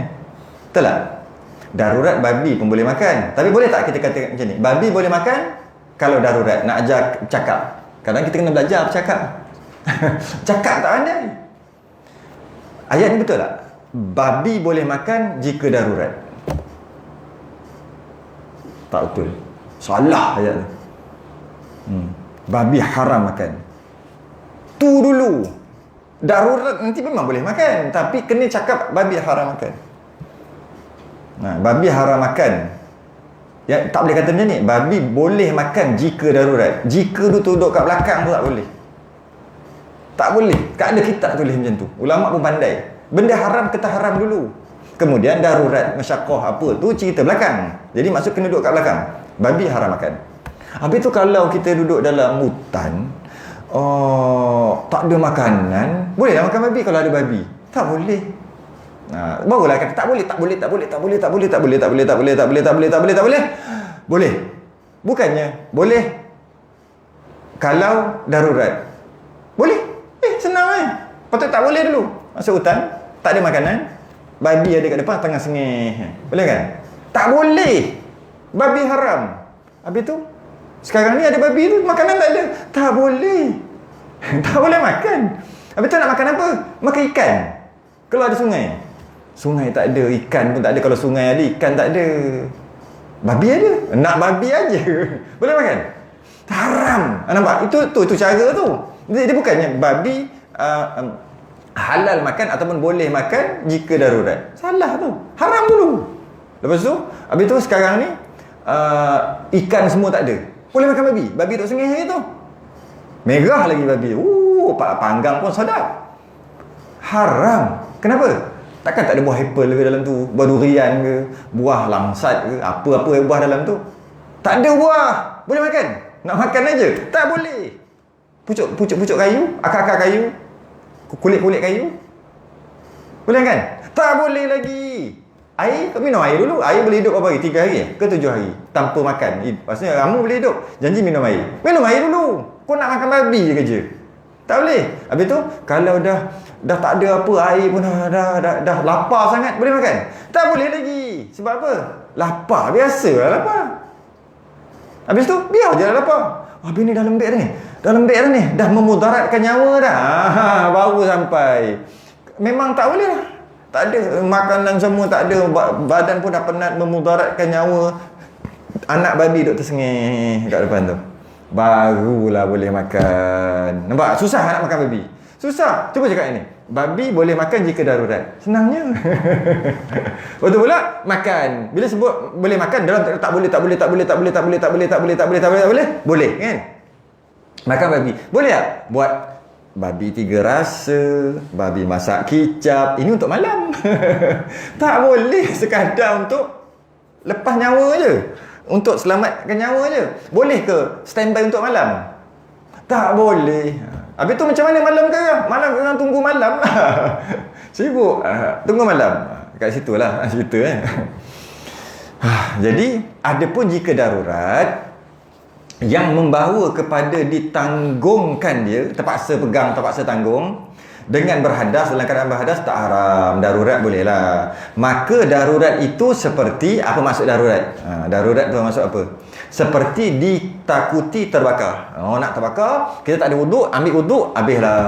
Betul tak? Darurat babi pun boleh makan. Tapi boleh tak kita kata macam ni? Babi boleh makan kalau darurat, nak ajar cakap. Kadang kita kena belajar bercakap. Cakap tak pandai. Ayat ni betul tak? Babi boleh makan jika darurat. Tak betul. Salah ayat tu. Babi haram makan. Tu dulu. Darurat nanti memang boleh makan, tapi kena cakap babi haram makan. Babi haram makan. Ya, tak boleh kata macam ni. Babi boleh makan jika darurat. Jika tu duduk kat belakang tu tak boleh. Tak boleh. Tak ada kitab tulis macam tu. Ulama pun pandai. Benda haram kata haram dulu. Kemudian darurat, masyakoh apa tu cerita belakang. Jadi maksud kena duduk kat belakang. Babi haram makan. Habis tu kalau kita duduk dalam hutan, tak ada makanan, boleh lah makan babi kalau ada babi? Tak boleh. Barulah kata tak boleh. Boleh. Bukannya boleh kalau darurat. Boleh. Senang Patut tak boleh dulu. Masuk hutan, tak ada makanan, babi ada kat depan tengah sengih. Boleh kan? Tak boleh. Babi haram. Habis tu sekarang ni ada babi tu, makanan tak ada. Tak boleh. Tak boleh makan. Habis tu nak makan apa? Makan ikan. Kalau ada sungai. Sungai tak ada, ikan pun tak ada. Kalau sungai ada, ikan tak ada. Babi ada. Nak babi aja. Boleh makan? Haram. Nampak? Itu cara tu. Dia bukannya babi halal makan ataupun boleh makan jika darurat. Salah tu. Haram dulu. Lepas tu, habis tu sekarang ni ikan semua tak ada, boleh makan babi. Babi duk sengih hari tu. Merah lagi babi. Panggang pun sedap. Haram. Kenapa? Takkan tak ada buah apple ke dalam tu, buah durian ke, buah langsat ke, apa-apa buah dalam tu. Tak ada buah. Boleh makan? Nak makan aja? Tak boleh. Pucuk kayu, akar-akar kayu, kulit-kulit kayu. Boleh kan? Tak boleh lagi. Air, kau minum air dulu. Air boleh hidup berapa hari? 3 hari ke 7 hari tanpa makan. Maksudnya kamu boleh hidup. Janji minum air. Minum air dulu. Kau nak makan babi je kerja. Tak boleh. Habis tu kalau dah tak ada apa, air pun dah lapar sangat, boleh makan? Tak boleh lagi. Sebab apa? Lapar, biasalah lapar. Habis tu biar je lah lapar. Habis ni dah lembik dah ni. Dah memudaratkan nyawa dah. Baru sampai. Memang tak boleh lah. Tak ada makanan semua, tak ada, badan pun dah penat, memudaratkan nyawa. Anak babi duk tersengih kat depan tu, barulah boleh makan. Nampak? Susah nak makan babi. Susah. Cuba cakap ni. Babi boleh makan jika darurat. Senangnya. Betul pula makan. Bila sebut boleh makan dalam tak boleh. Boleh kan? Makan babi. Boleh tak? Buat babi 3 rasa, babi masak kicap. Ini untuk malam. Tak boleh sekadar untuk lepas nyawa je, untuk selamatkan nyawa je. Boleh ke standby untuk malam? Tak boleh. Habis tu macam mana malam ke? Malam orang tunggu malam. Sibuk. Tunggu malam. Kat situ lah cerita Jadi, ada pun jika darurat yang membawa kepada ditanggungkan dia, terpaksa pegang, terpaksa tanggung, dengan berhadas, dalam keadaan berhadas tak haram. Darurat boleh lah. Maka darurat itu seperti, apa maksud darurat? Darurat tu maksud apa? Seperti ditakuti terbakar. Nak terbakar, kita tak ada wuduk, ambil wuduk, habislah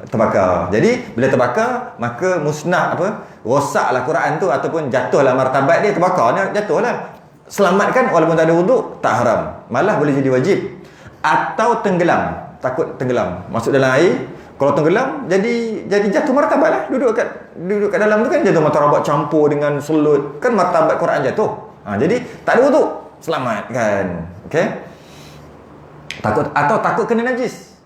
terbakar. Jadi bila terbakar, maka musnah rosaklah Quran tu, ataupun jatuhlah martabat dia, terbakar dia, jatuhlah. Selamatkan walaupun tak ada wuduk, tak haram. Malah boleh jadi wajib. Atau tenggelam, takut tenggelam, masuk dalam air. Kalau tenggelam, jadi jatuh martabat lah. Duduk kat dalam tu kan jatuh martabat, campur dengan selut, kan martabat Quran jatuh. Jadi tak ada wuduk, selamatkan. Okey. Takut kena najis.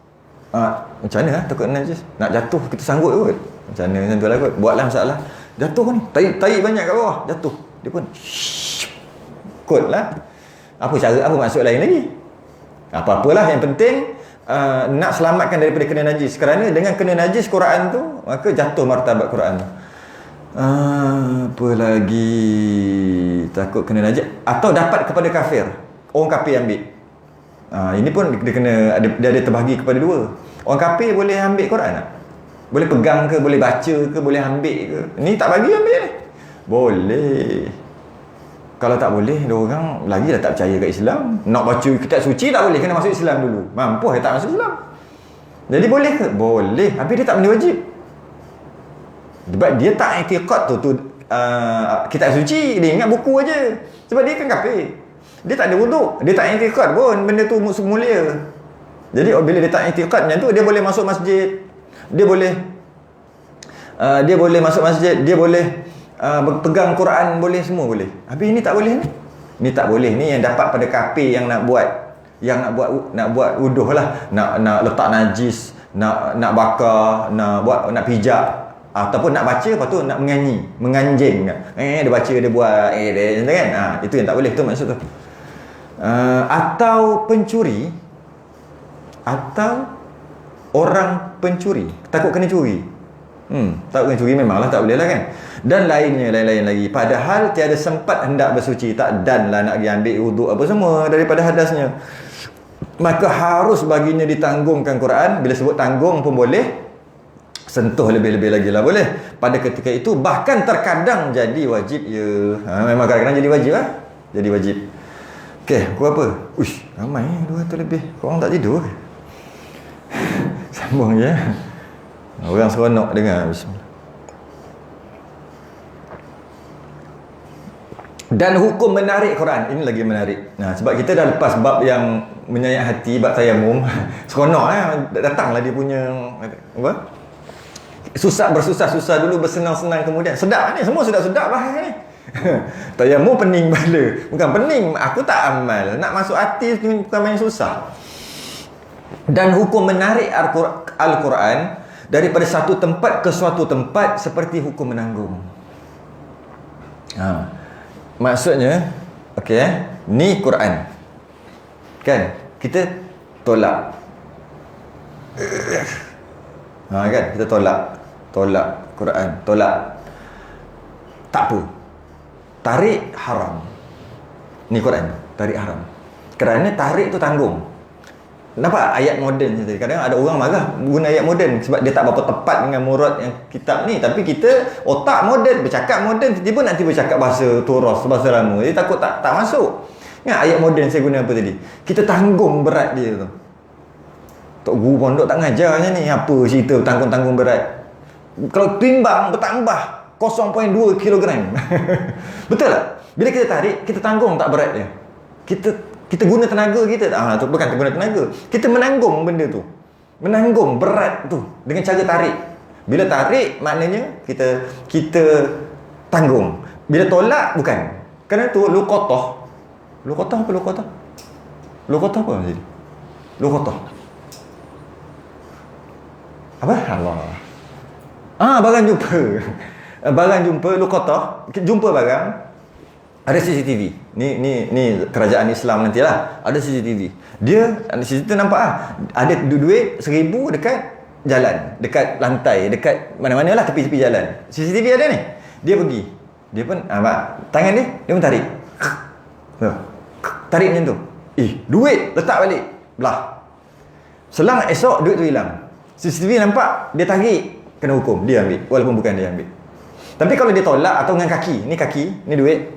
Macam mana takut kena najis? Nak jatuh kita sanggup kot. Macam mana macam tu lah kot. Buatlah masalah. Jatuh ni, tarik banyak kat bawah, jatuh. Dia pun kot lah. Apa maksud lain lagi? Apa-apalah, yang penting nak selamatkan daripada kena najis. Kerana dengan kena najis Quran tu, maka jatuh martabat Quran tu. Apa lagi? Takut kena najis atau dapat kepada kafir. Orang kafir ambil. Ini pun dia ada terbahagi kepada 2. Orang kafir boleh ambil Quran tak? Boleh pegang ke, boleh baca ke, boleh ambil ke? Ni tak bagi ambil ni. Boleh. Kalau tak boleh, dia orang lagi dah tak percaya kat Islam. Nak baca kitab suci tak boleh, kena masuk Islam dulu. Mampu tak masuk Islam. Jadi boleh ke? Boleh. Habis dia tak benda wajib. Sebab dia tak i'tiqad tu kitab suci, dia ingat buku aja. Sebab dia kan kafir. Dia tak ada wuduk, dia tak i'tiqad pun benda tu mulia. Jadi bila dia tak i'tiqad macam tu, dia boleh masuk masjid. Dia boleh masuk masjid, dia boleh pegang Quran, boleh, semua boleh. Habis ini tak boleh ni. Ni tak boleh ni yang dapat pada kafir yang nak buat wuduh lah, nak letak najis, nak bakar, nak pijak, ataupun nak baca, lepas tu nak menganjing. Dia baca, dia buat dia kan. Itu yang tak boleh, tu maksud tu. Atau pencuri, atau orang pencuri, takut kena curi. Takut kena curi, memanglah tak boleh lah kan. Dan lain lagi. Padahal tiada sempat hendak bersuci, tak dan lah nak pergi ambil wuduk apa semua daripada hadasnya. Maka harus baginya ditanggungkan Quran. Bila sebut tanggung pun boleh, sentuh lebih-lebih lagi lah boleh. Pada ketika itu bahkan terkadang jadi wajib ya. Memang kadang-kadang jadi wajib lah. Jadi wajib. Okey, pukul apa? Uish, ramai 200 lebih. Korang tak tidur ke? Sambung je. Orang seronok dengar. Bismillah. Dan hukum menarik Quran. Ini lagi menarik. Sebab kita dah lepas bab yang menyayat hati, bab tayamum. Seronok datanglah dia punya apa? Bersusah-susah dulu, bersenang-senang kemudian. Sedap ni, semua sedap-sedap bahas ni. Tayamum pening bala. Bukan pening, aku tak amal. Nak masuk hati bukan main susah. Dan hukum menarik Al-Quran daripada satu tempat ke suatu tempat seperti hukum menanggung. Maksudnya, ni Quran. Kan? Kita tolak. Kan? Kita tolak Quran, tolak. Tak apa. Tarik haram. Ni Quran, tarik haram. Kerana tarik tu tanggung. Nampak ayat moden tadi. Kadang ada orang marah guna ayat moden sebab dia tak berapa tepat dengan murad yang kitab ni. Tapi kita otak moden, bercakap moden, tiba-tiba nanti bercakap bahasa turas, bahasa lama. Jadi takut tak masuk. Ingat ayat moden saya guna apa tadi? Kita tanggung berat dia tu. Tok guru pondok tak ngajar macam ni. Apa cerita tanggung-tanggung berat? Kalau timbang bertambah 0.2 kilogram. Betul tak? Bila kita tarik, kita tanggung tak berat dia. Kita guna tenaga kita. Tu bukan kita guna tenaga. Kita menanggung benda tu. Menanggung berat tu dengan cara tarik. Bila tarik maknanya kita tanggung. Bila tolak bukan. Kerana tu luqatah. Luqatah apa luqatah? Luqatah apa jadi? Luqatah. Apa? Allah. Barang jumpa. Barang jumpa luqatah, jumpa barang, ada CCTV. Ni kerajaan Islam nantilah. Ada CCTV. Dia CCTV nampak ada duit 1,000 dekat jalan, dekat lantai, dekat mana-manalah tepi-tepi jalan. CCTV ada ni. Dia pergi. Dia pun tangan dia pun tarik. Tarik macam tu. Duit letak balik. Belah. Selang esok duit tu hilang. CCTV nampak, dia tarik, kena hukum. Dia ambil walaupun bukan dia ambil. Tapi kalau dia tolak atau dengan kaki, ni duit,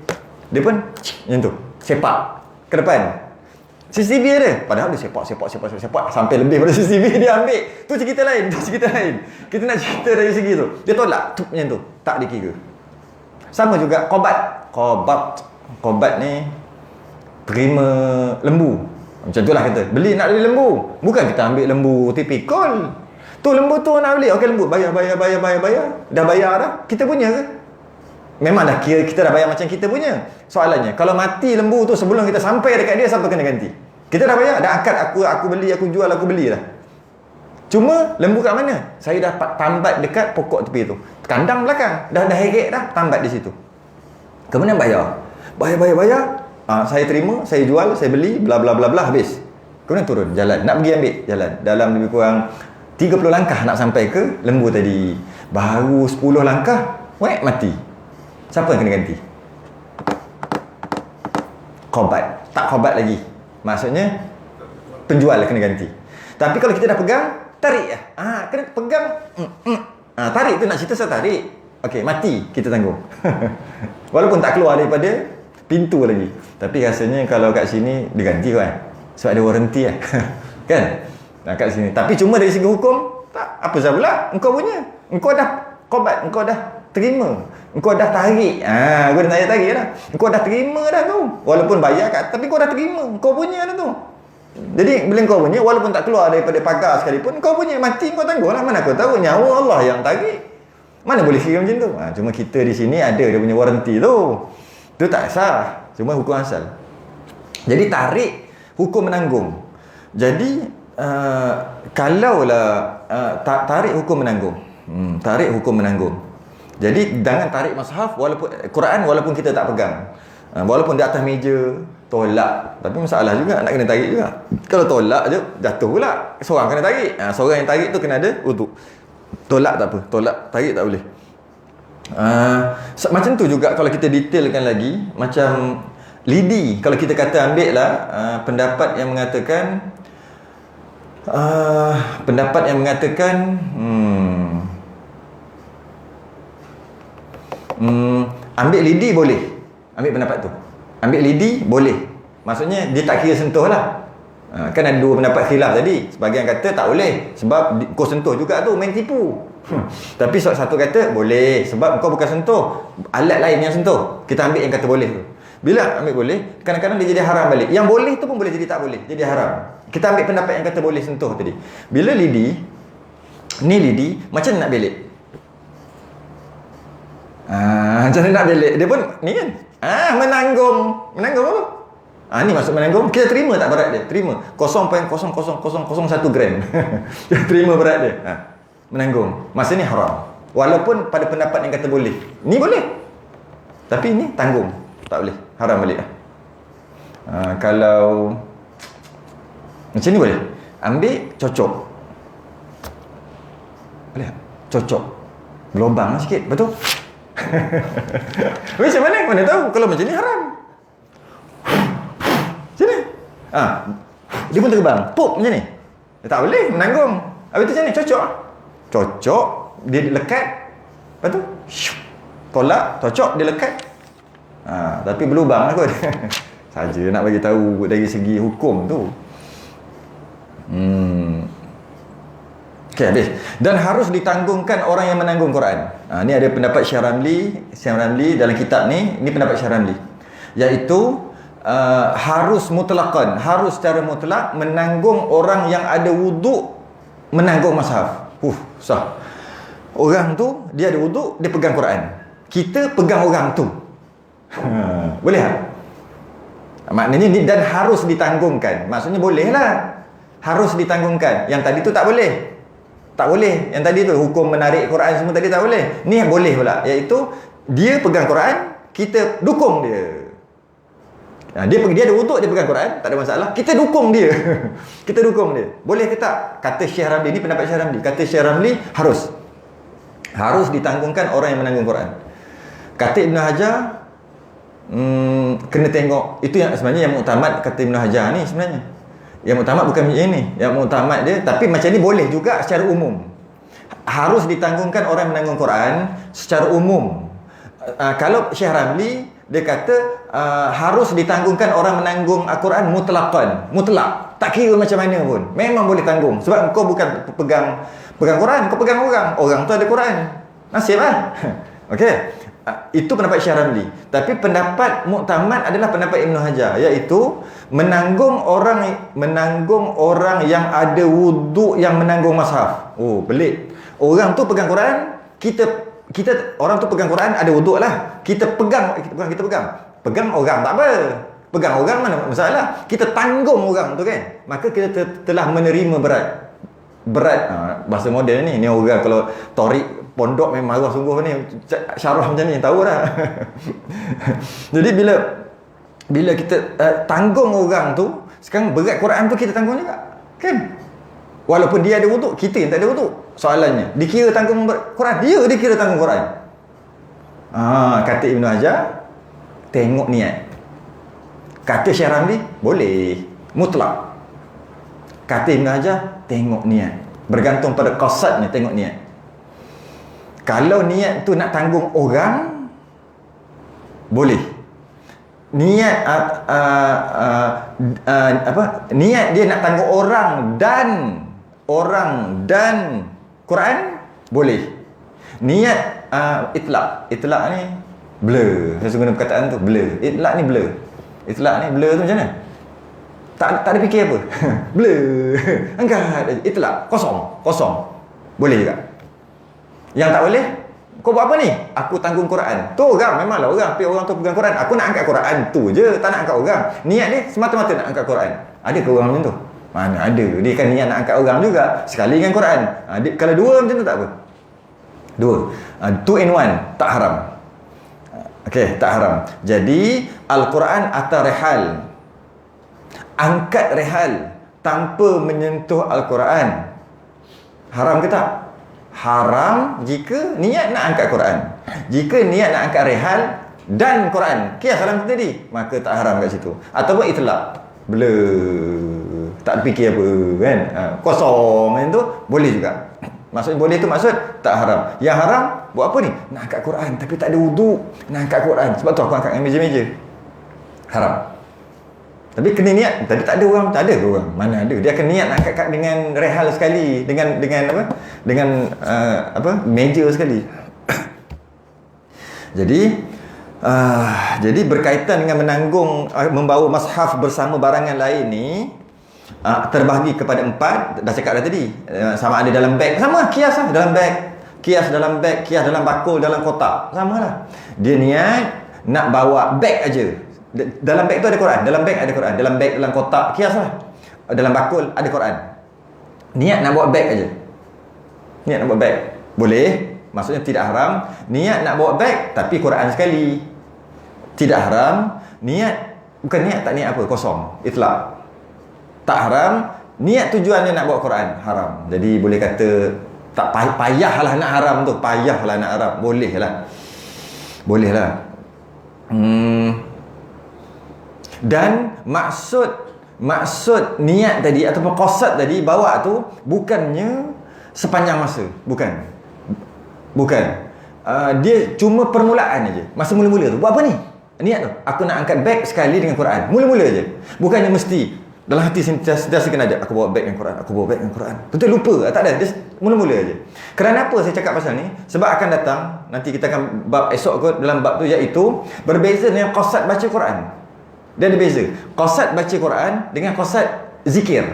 dia pun macam tu, sepak ke depan. CCTV ada, padahal dia sepak sampai lebih pada CCTV dia ambil. Tu cerita lain. Kita nak cerita dari segi tu. Dia tolak macam tu, tak dikira. Sama juga Qobat ni terima lembu. Macam tu lah kita. Nak beli lembu. Bukan kita ambil lembu tipikal. Tu lembu tu nak beli. Okey lembu. Bayar. Dah bayar dah. Kita punya ke? Memang dah kira kita dah bayar macam kita punya. Soalannya, kalau mati lembu tu sebelum kita sampai dekat dia, siapa kena ganti? Kita dah bayar. Dah akad aku beli, aku jual, aku beli dah. Cuma lembu kat mana? Saya dah tambat dekat pokok tepi tu. Kandang belakang. Dah heret dah. Tambat di situ. Kemudian bayar. Bayar. Saya terima, saya jual, saya beli, bla bla bla bla, habis. Kemudian turun jalan, nak pergi ambil jalan. Dalam lebih kurang 30 langkah nak sampai ke lembu tadi. Baru 10 langkah, mati. Siapa yang kena ganti? Qobat. Tak qobat lagi. Maksudnya penjual kena ganti. Tapi kalau kita dah pegang, tarik lah. Kena pegang. Tarik tu nak cerita saya tarik. Okey, mati kita tanggung. Walaupun tak keluar daripada pintu lagi. Tapi rasanya kalau kat sini diganti kan. Sebab ada warranty kan. Kan? Kat sini. Tapi cuma dari segi hukum, tak apa saya pula. Engkau punya. Engkau dah qobat, engkau dah terima. Engkau dah tarik. Aku dah tanya tarik dah. Engkau dah terima dah tu. Walaupun bayar kat, tapi kau dah terima. Engkau punya dah tu. Jadi bila kau punya, walaupun tak keluar daripada pagar sekalipun, kau punya mati kau tanggung lah. Mana kau tahu nyawa Allah yang tarik. Mana boleh kira macam tu? Cuma kita di sini ada dia punya warranty tu. Tu tak sah. Cuma hukum asal. Jadi tarik hukum menanggung. Jadi kalaulah tarik hukum menanggung. Tarik hukum menanggung. Jadi jangan tarik mushaf walaupun Quran walaupun kita tak pegang. Walaupun di atas meja tolak. Tapi masalah juga nak kena tarik juga. Kalau tolak je jatuh pula. Seorang kena tarik. Seorang yang tarik tu kena ada uduk. Tolak tak apa. Tolak tarik tak boleh. Macam tu juga kalau kita detailkan lagi, macam lidi, kalau kita kata ambil lah pendapat yang mengatakan ambil lidi boleh. Ambil pendapat tu. Ambil lidi boleh. Maksudnya dia tak kira sentuh lah. Kan ada dua pendapat khilaf tadi. Sebahagian kata tak boleh sebab kau sentuh juga tu, main tipu. Tapi satu kata boleh sebab kau bukan sentuh, alat lain yang sentuh. Kita ambil yang kata boleh tu. Bila ambil boleh, kadang-kadang dia jadi haram balik. Yang boleh tu pun boleh jadi tak boleh, jadi haram. Kita ambil pendapat yang kata boleh sentuh tadi. Bila lidi, ni lidi macam nak belik. Macam mana nak belik? Dia pun ni kan. Menanggung. Menanggung apa? Ni maksud menanggung. Kita terima tak berat dia? Terima. 0.00001 gram. Kita terima berat dia. Menanggung. Masa ni haram. Walaupun pada pendapat yang kata boleh. Ni boleh. Tapi ni tanggung. Tak boleh. Haram balik. Kalau macam ni boleh. Ambil cocok. Boleh tak? Cocok. Berlubang sikit. Betul? Macam mana? Mana tahu kalau macam ni haram. Macam ni. Dia pun terbang. Pop macam ni. Tak boleh. Menanggung. Habis tu macam ni. Cocok. Cocok. Dia lekat. Lepas tu. Tolak. Cocok. Dia lekat. Tapi berlubang lah kot. Saja nak bagi tahu dari segi hukum tu. Okey, habis. Dan harus ditanggungkan orang yang menanggung Quran. Ni ada pendapat Syekh Ramli dalam kitab ni. Ini pendapat Syekh Ramli. Iaitu harus mutlaqan, harus secara mutlak menanggung orang yang ada wuduk menanggung mushaf. Sah. Orang tu dia ada wuduk, dia pegang Quran. Kita pegang orang tu. Boleh tak? Maknanya ni dan harus ditanggungkan. Maksudnya boleh lah. Harus ditanggungkan. Yang tadi tu tak boleh. Tak boleh. Yang tadi tu hukum menarik Quran semua tadi tak boleh. Ni boleh pula. Iaitu dia pegang Quran, kita dukung dia. Dia ada wuduk, dia pegang Quran, tak ada masalah. Kita dukung dia. Kita dukung dia. Boleh ke tak? Kata Syekh Ramli, ni pendapat Syekh Ramli. Kata Syekh Ramli, harus ditanggungkan orang yang menanggung Quran. Kata Ibn Hajar, kena tengok. Itu yang sebenarnya yang muktamad kata Ibn Hajar ni sebenarnya. Yang muktamad bukan macam ini. Yang muktamad dia, tapi macam ni boleh juga secara umum. Harus ditanggungkan orang yang menanggung Quran secara umum. Kalau Syekh Ramli, dia kata harus ditanggungkan orang menanggung Al-Quran mutlaqan. Mutlak. Tak kira macam mana pun. Memang boleh tanggung. Sebab kau bukan pegang Quran, kau pegang orang. Orang tu ada Quran. Nasib lah. Okey. Itu pendapat Syekh Ramli. Tapi pendapat muktamad adalah pendapat Ibn Hajar, iaitu menanggung orang yang ada wuduk yang menanggung mushaf. Pelik. Orang tu pegang Quran, kita orang tu pegang Quran, ada wuduk lah. Kita pegang orang tak apa. Pegang orang mana masalah. Kita tanggung orang tu kan. Maka kita telah menerima berat. Bahasa moden ni orang kalau torik pondok memang marah sungguh ni. Syarah macam ni tahu dah. Jadi bila kita tanggung orang tu, sekarang berat Quran tu kita tanggung juga kan. Walaupun dia ada wuduk, kita yang tak ada wuduk. Soalannya, dikira tanggung Quran? Dia dikira tanggung Quran. Kata Ibn Hajar, tengok niat. Kata Syekh Ramli, boleh. Mutlak. Kata Ibn Hajar, tengok niat. Bergantung pada qasadnya, tengok niat. Kalau niat tu nak tanggung orang, boleh. Niat niat dia nak tanggung orang dan Quran, boleh. Niat itlaq ni blur. Saya guna perkataan tu blur. Itlaq ni blur. Itlaq ni blur tu macam mana? Tak ada fikir apa. Blur. Angkat itlaq, kosong. Boleh juga. Yang tak boleh, kau buat apa ni? Aku tanggung Quran. Tu orang, memanglah orang. Tapi orang tu pegang Quran. Aku nak angkat Quran tu je. Tak nak angkat orang. Niat dia semata-mata nak angkat Quran. Ada ke orang macam tu? Mana ada. Dia kan niat nak angkat orang juga. Sekali dengan Quran. Kalau dua macam tu tak apa. Dua. Two in one. Tak haram. Okey, tak haram. Jadi, Al-Quran atas rehal. Angkat rehal tanpa menyentuh Al-Quran. Haram ke tak? Haram jika niat nak angkat Quran. Jika niat nak angkat rehal dan Quran, kias salam tadi, maka tak haram kat situ. Ataupun itlaq, blur, tak fikir apa kan, kosong macam tu, boleh juga. Maksud boleh tu maksud tak haram. Yang haram buat apa ni? Nak angkat Quran tapi tak ada wuduk, nak angkat Quran. Sebab tu aku angkat dengan meja-meja. Haram. Tapi kena niat. Tadi tak ada orang, tak ada ke orang? Mana ada? Dia akan niat nak angkat dengan rehal sekali, dengan apa? Dengan meja sekali. Jadi berkaitan dengan menanggung membawa mushaf bersama barangan lain ni terbahagi kepada 4. Dah cakap dah tadi. Sama ada dalam beg, sama kias lah, dalam beg, Kias dalam beg, kias dalam bakul, dalam kotak. Sama lah. Dia niat nak bawa beg aja. Dalam beg tu ada Quran. Dalam beg ada Quran. Dalam beg, dalam kotak, kias lah. Dalam bakul ada Quran. Niat nak bawa beg aja. Niat nak bawa beg. Boleh. Maksudnya tidak haram. Niat nak bawa beg tapi Quran sekali. Tidak haram. Niat, bukan niat, tak niat apa, kosong. Itlaq. Tak haram. Niat tujuannya nak bawa Quran. Haram. Jadi boleh kata tak payahlah nak haram tu. Payahlah nak haram. Bolehlah. Bolehlah. Dan maksud niat tadi ataupun qasad tadi bawa tu bukannya sepanjang masa. Bukan. Dia cuma permulaan aja. Masa mula-mula tu buat apa ni? Niat tu, aku nak angkat beg sekali dengan Quran. Mula-mula aja. Bukannya mesti dalam hati sentiasa kena ada, aku bawa beg dengan Quran, aku bawa beg dengan Quran. Tentu lupa, tak ada. Dia mula-mula aja. Kerana apa saya cakap pasal ni? Sebab akan datang, nanti kita akan bab esok kot dalam bab tu, iaitu berbeza dengan qasad baca Quran. Dia ada beza. Qasad baca Quran dengan qasad zikir.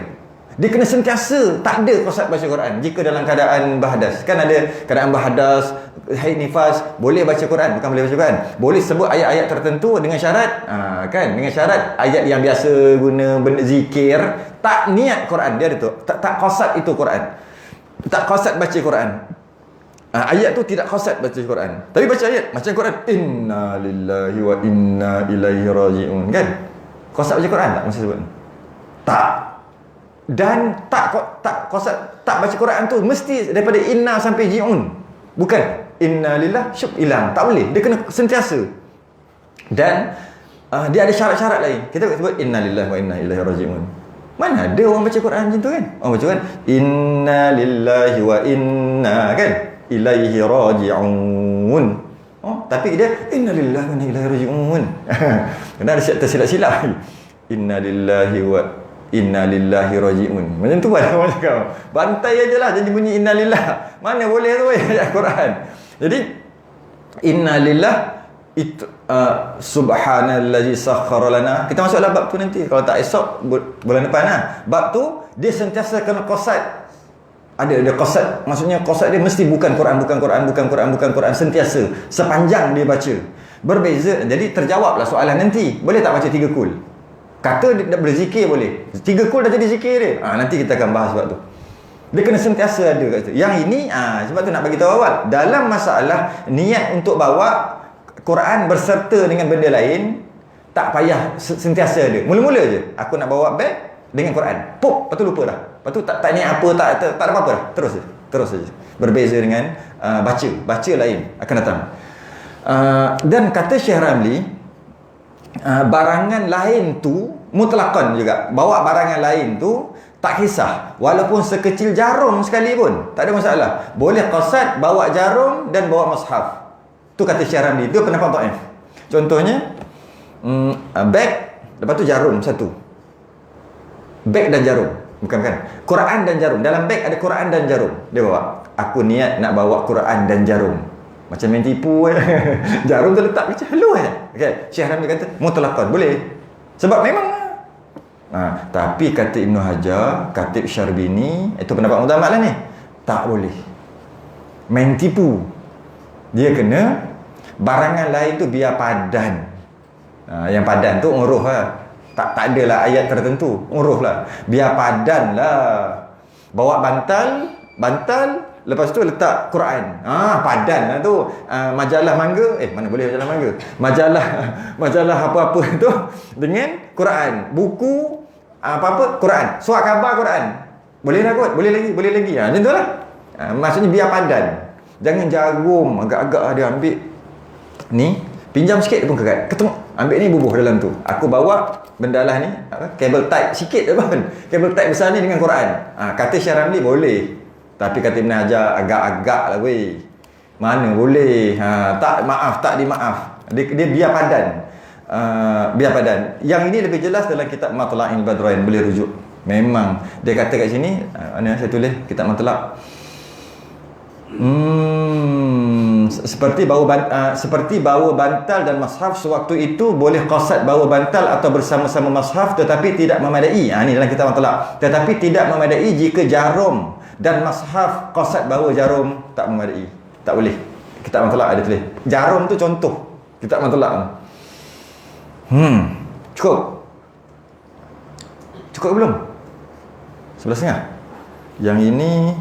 Dia kena sentiasa tak ada qasad baca Quran jika dalam keadaan berhadas. Kan ada keadaan berhadas, haid nifas, boleh baca Quran, bukan boleh baca Quran. Boleh sebut ayat-ayat tertentu dengan syarat kan, dengan syarat ayat yang biasa guna benda zikir, tak niat Quran dia ada tu. Tak qasad itu Quran. Tak qasad baca Quran. Ayat tu tidak qasad baca Quran. Tapi baca ayat macam Quran, inna lillahi wa inna ilaihi raji'un, kan? Qasad baca Quran tak masa sebut? Tak. Dan tak qasad tak baca Quran tu mesti daripada inna sampai ji'un. Bukan inna lillah syuk hilang, tak boleh. Dia kena sentiasa. Dan dia ada syarat-syarat lain. Kita sebut inna lillahi wa inna ilaihi raji'un. Mana ada orang baca Quran macam tu, kan? Orang baca kan inna lillahi wa inna, kan, ilaihi raji'un. Tapi dia inna lillahi wa inna ilaihi raji'un. Kena ada tersilap-silap. Inna lillahi wa inna lillahi raji'un. Macam tu lah orang cakap. Bantai aje lah jadi bunyi inna lillah. Mana boleh tu ayat Quran. Jadi inna lillah itu subhanallazi sakhkhara lana. Kita masuklah bab tu nanti. Kalau tak esok bulan depan lah. Bab tu dia sentiasa kena qasad. Ada qasad. Maksudnya qasad dia mesti bukan Quran, bukan Quran, sentiasa sepanjang dia baca. Berbeza. Jadi terjawablah soalan nanti. Boleh tak baca 3 kul? Kata dia berzikir boleh. 3 kul dah jadi zikir dia. Nanti kita akan bahas sebab tu. Dia kena sentiasa ada kat situ. Yang ini sebab tu nak bagi tahu awal. Dalam masalah niat untuk bawa Quran berserta dengan benda lain, tak payah sentiasa ada. Mula-mula je aku nak bawa beg dengan Quran. Pop, lepas tu lupa dah. Lepas tu tak niat apa, tak ada apa-apa dah. Terus saja. Berbeza dengan baca lain akan datang. Dan kata Syekh Ramli, barangan lain tu mutlaqan juga. Bawa barangan lain tu tak kisah, walaupun sekecil jarum sekalipun tak ada masalah. Boleh qasad bawa jarum dan bawa mushaf. Tu kata Syekh Ramli. Itu pendapat dhaif. Contohnya beg, lepas tu jarum satu. Beg dan jarum. Bukan. Quran dan jarum. Dalam beg ada Quran dan jarum. Dia bawa. Aku niat nak bawa Quran dan jarum. Macam main tipu jarum tu letak macam hello okay. Syekh Ramli kata mutlaqan boleh. Sebab memang tapi kata Ibn Hajar, Khatib Syarbini, itu pendapat ulama lah ni, tak boleh main tipu. Dia kena barangan lain tu biar padan. Yang padan tu uruh lah. Tak adalah ayat tertentu, uruh lah. Biar padan lah. Bawa bantal, lepas tu letak Quran. Padan lah tu. Majalah mangga. Mana boleh majalah mangga? Majalah apa-apa tu dengan Quran. Buku apa-apa Quran. Surat khabar Quran. Boleh lah kot. Boleh lagi. Macam tu lah. Maksudnya biar padan. Jangan jarum agak-agak dia ambil ni, pinjam sikit pun kerat. Ketemu ambil ni bubuh dalam tu. Aku bawa benda lah ni, kabel tight sikit pun. Kabel tight besar ni dengan Quran. Kata Syekh Ramli boleh. Tapi kata Ibn Hajar agak-agak lah weh. Mana boleh. Tak dimaaf. Dia biar padan. Biar padan. Yang ini lebih jelas dalam kitab Matla'il Badrain. Boleh rujuk. Memang. Dia kata kat sini. Mana saya tulis kitab Matla'. Seperti bawa bantal dan mushaf sewaktu itu boleh qasad bawa bantal atau bersama-sama mushaf, tetapi tidak memadai. Ni dalam kitab Matla'. Tetapi tidak memadai jika jarum dan mushaf qasad bawa jarum, tak memadai. Tak boleh. Kitab Matulak ada tulis. Jarum tu contoh Kitab Matulak. Cukup? Cukup belum? 11.5. Yang ini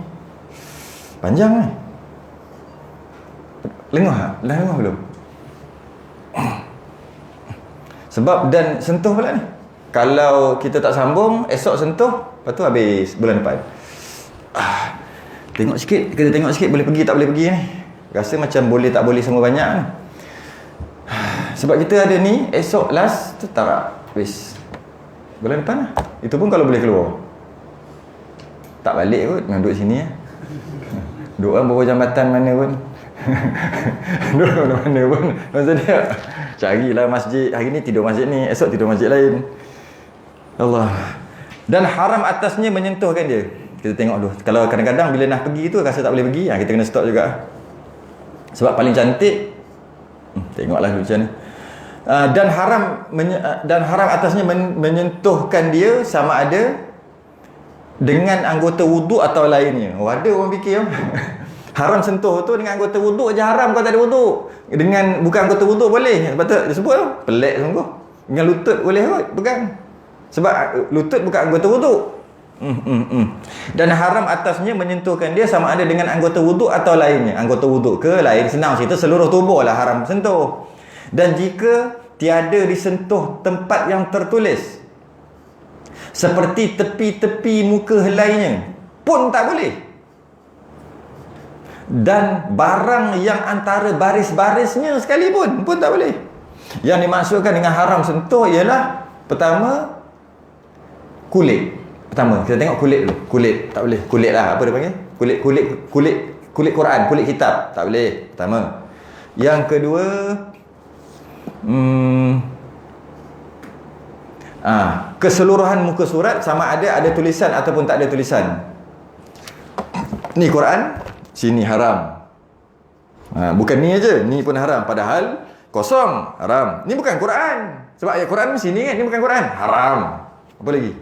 panjang ni. Lengah tak? Dah lengah belum? Sebab dan sentuh pula ni. Kalau kita tak sambung, esok sentuh, lepas tu habis bulan depan. Tengok sikit, kita tengok sikit boleh pergi tak boleh pergi ni. Rasa macam boleh tak boleh semua banyak ni. Sebab kita ada ni, esok last tu tak habis. Bulan depan lah. Itu pun kalau boleh keluar. Tak balik kot, memang duduk sini lah. Duduk orang bawa jambatan mana pun. Duduk mana pun. Maksud dia, carilah masjid. Hari ni tidur masjid ni, esok tidur masjid lain. Allah. Dan haram atasnya menyentuhkan dia. Kita tengok dulu. Kalau kadang-kadang bila nak pergi tu rasa tak boleh pergi, kita kena stop juga. Sebab paling cantik, tengoklah dulu macam mana. Dan haram atasnya menyentuhkan dia sama ada dengan anggota wuduk atau lainnya. Ada orang fikir haram sentuh tu dengan anggota wuduk je haram kalau tak ada wuduk. Dengan bukan anggota wuduk boleh. Sebab tu dia sebut pelik sungguh. Dengan lutut boleh kot pegang. Sebab lutut bukan anggota wuduk. Dan haram atasnya menyentuhkan dia sama ada dengan anggota wuduk atau lainnya. Anggota wuduk ke lain, senang cerita seluruh tubuh lah haram sentuh. Dan jika tiada disentuh tempat yang tertulis seperti tepi-tepi muka helainya pun tak boleh. Dan barang yang antara baris-barisnya sekalipun pun tak boleh. Yang dimaksudkan dengan haram sentuh ialah pertama kulit. Pertama kita tengok kulit dulu. Kulit tak boleh. Kulit lah apa dia panggil? Kulit Quran, kulit kitab tak boleh. Pertama. Yang kedua keseluruhan muka surat sama ada tulisan ataupun tak ada tulisan. Ni Quran, sini haram. Bukan ni aja, ni pun haram. Padahal kosong, haram. Ni bukan Quran. Sebab ayat Quran sini kan, ni bukan Quran, haram. Apa lagi?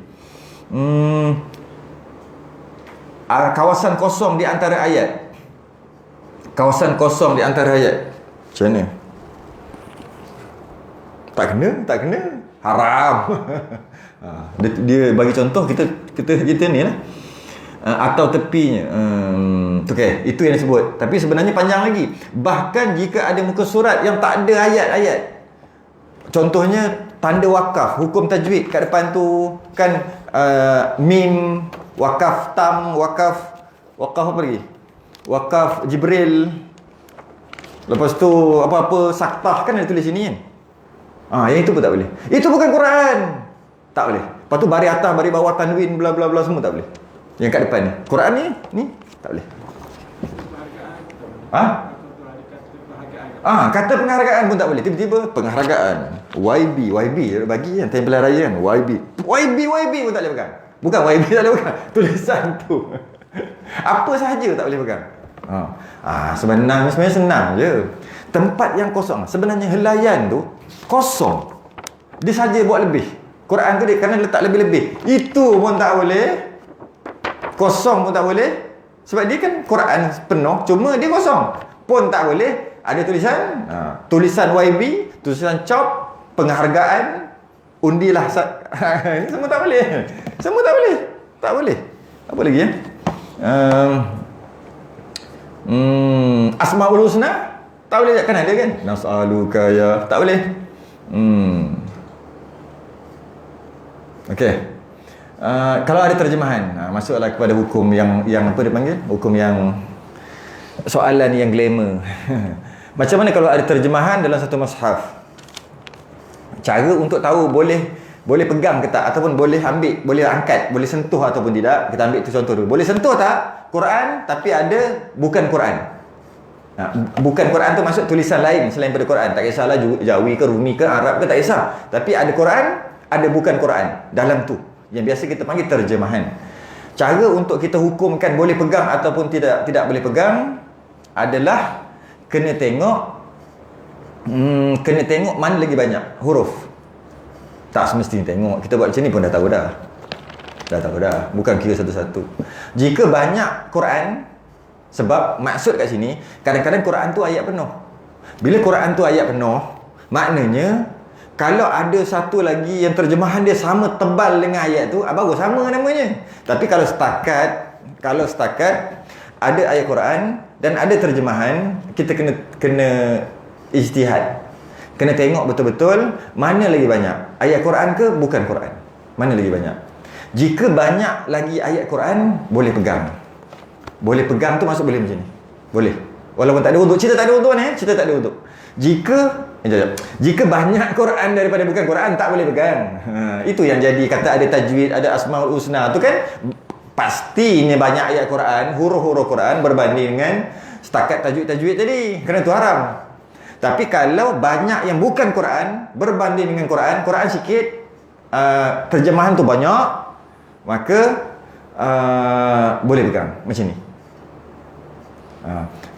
Kawasan kosong di antara ayat. Kawasan kosong di antara ayat. Macam mana? Tak kena, haram. Dia bagi contoh kita ni lah. Atau tepinya. Okey, itu yang disebut. Tapi sebenarnya panjang lagi. Bahkan jika ada muka surat yang tak ada ayat-ayat. Contohnya tanda wakaf, hukum tajwid kat depan tu kan mim, wakaf tam, wakaf apa lagi? Wakaf Jibril. Lepas tu apa-apa saktah kan ada tulis sini kan? Yang itu pun tak boleh. Itu bukan Quran. Tak boleh. Lepas tu baris atas, baris bawah, tanwin, bla bla bla semua tak boleh. Yang kat depan ni. Quran ni tak boleh. Kata penghargaan pun tak boleh. Tiba-tiba penghargaan. YB bagi yang tempel raya kan. YB pun tak boleh pegang. Bukan YB tak boleh pegang. Tulisan tu. Apa sahaja tak boleh pegang. Sebenarnya senang je. Tempat yang kosong. Sebenarnya helaian tu kosong. Dia saja buat lebih. Quran tu dia kena letak lebih-lebih. Itu pun tak boleh. Kosong pun tak boleh. Sebab dia kan Quran penuh, cuma dia kosong. Pun tak boleh. Ada tulisan, tulisan YB, tulisan chop, penghargaan, undilah semua tak boleh. Semua tak boleh. Tak boleh. Apa lagi ya? Asmaul Husna tak boleh kan ada kan? Nas'aluka ya. Tak boleh. Okey. Kalau ada terjemahan, masuklah kepada hukum yang apa dia panggil? Hukum yang soalan yang glamour. Macam mana kalau ada terjemahan dalam satu mushaf? Cara untuk tahu boleh pegang ke tak ataupun boleh ambil, boleh angkat, boleh sentuh ataupun tidak. Kita ambil tu contoh dulu. Boleh sentuh tak Quran tapi ada bukan Quran. Bukan Quran tu maksud tulisan lain selain pada Quran. Tak kisahlah Jawi ke Rumi ke Arab ke, tak kisah. Tapi ada Quran, ada bukan Quran dalam tu. Yang biasa kita panggil terjemahan. Cara untuk kita hukumkan boleh pegang ataupun tidak boleh pegang adalah kena tengok mana lagi banyak huruf. Tak semestinya tengok. Kita buat macam ni pun dah tahu dah. Bukan kira satu-satu. Jika banyak Quran, Sebab maksud kat sini, kadang-kadang Quran tu ayat penuh. Bila Quran tu ayat penuh, maknanya kalau ada satu lagi yang terjemahan dia sama tebal dengan ayat tu, baru sama namanya. Tapi kalau setakat ada ayat Quran dan ada terjemahan, kita kena ijtihad. Kena tengok betul-betul mana lagi banyak, ayat Quran ke bukan Quran. Mana lagi banyak. Jika banyak lagi ayat Quran, boleh pegang. Boleh pegang tu maksud boleh macam ni. Boleh. Walaupun tak ada wuduk. Cerita tak ada wuduk ni, cerita tak ada wuduk. Jika banyak Quran daripada bukan Quran, tak boleh pegang. Itu yang jadi kata ada tajwid, ada Asmaul Husna. Tu kan pastinya banyak ayat Quran, huruf-huruf Quran berbanding dengan setakat tajwid-tajwid tadi. Kerana tu haram. Tapi kalau banyak yang bukan Quran berbanding dengan Quran, Quran sikit, terjemahan tu banyak, maka boleh pegang macam ni.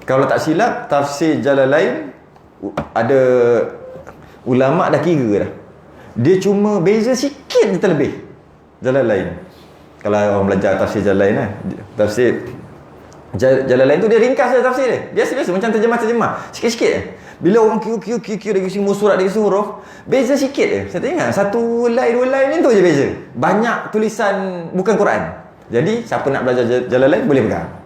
Kalau tak silap, tafsir Jalalain ada ulama' dah kira dah. Dia cuma beza sikit je terlebih Jalalain. Kalau orang belajar tafsir Jalalain tafsir Jalalain tu dia ringkas je tafsir dia. Biasa-biasa macam terjemah-terjemah. Sikit-sikit je. Bila orang kira dari semua surat, dari semua huruf, beza sikit je. Saya tak ingat, satu line, dua line ni tu je beza. Banyak tulisan bukan Quran. Jadi siapa nak belajar Jalalain boleh pegang.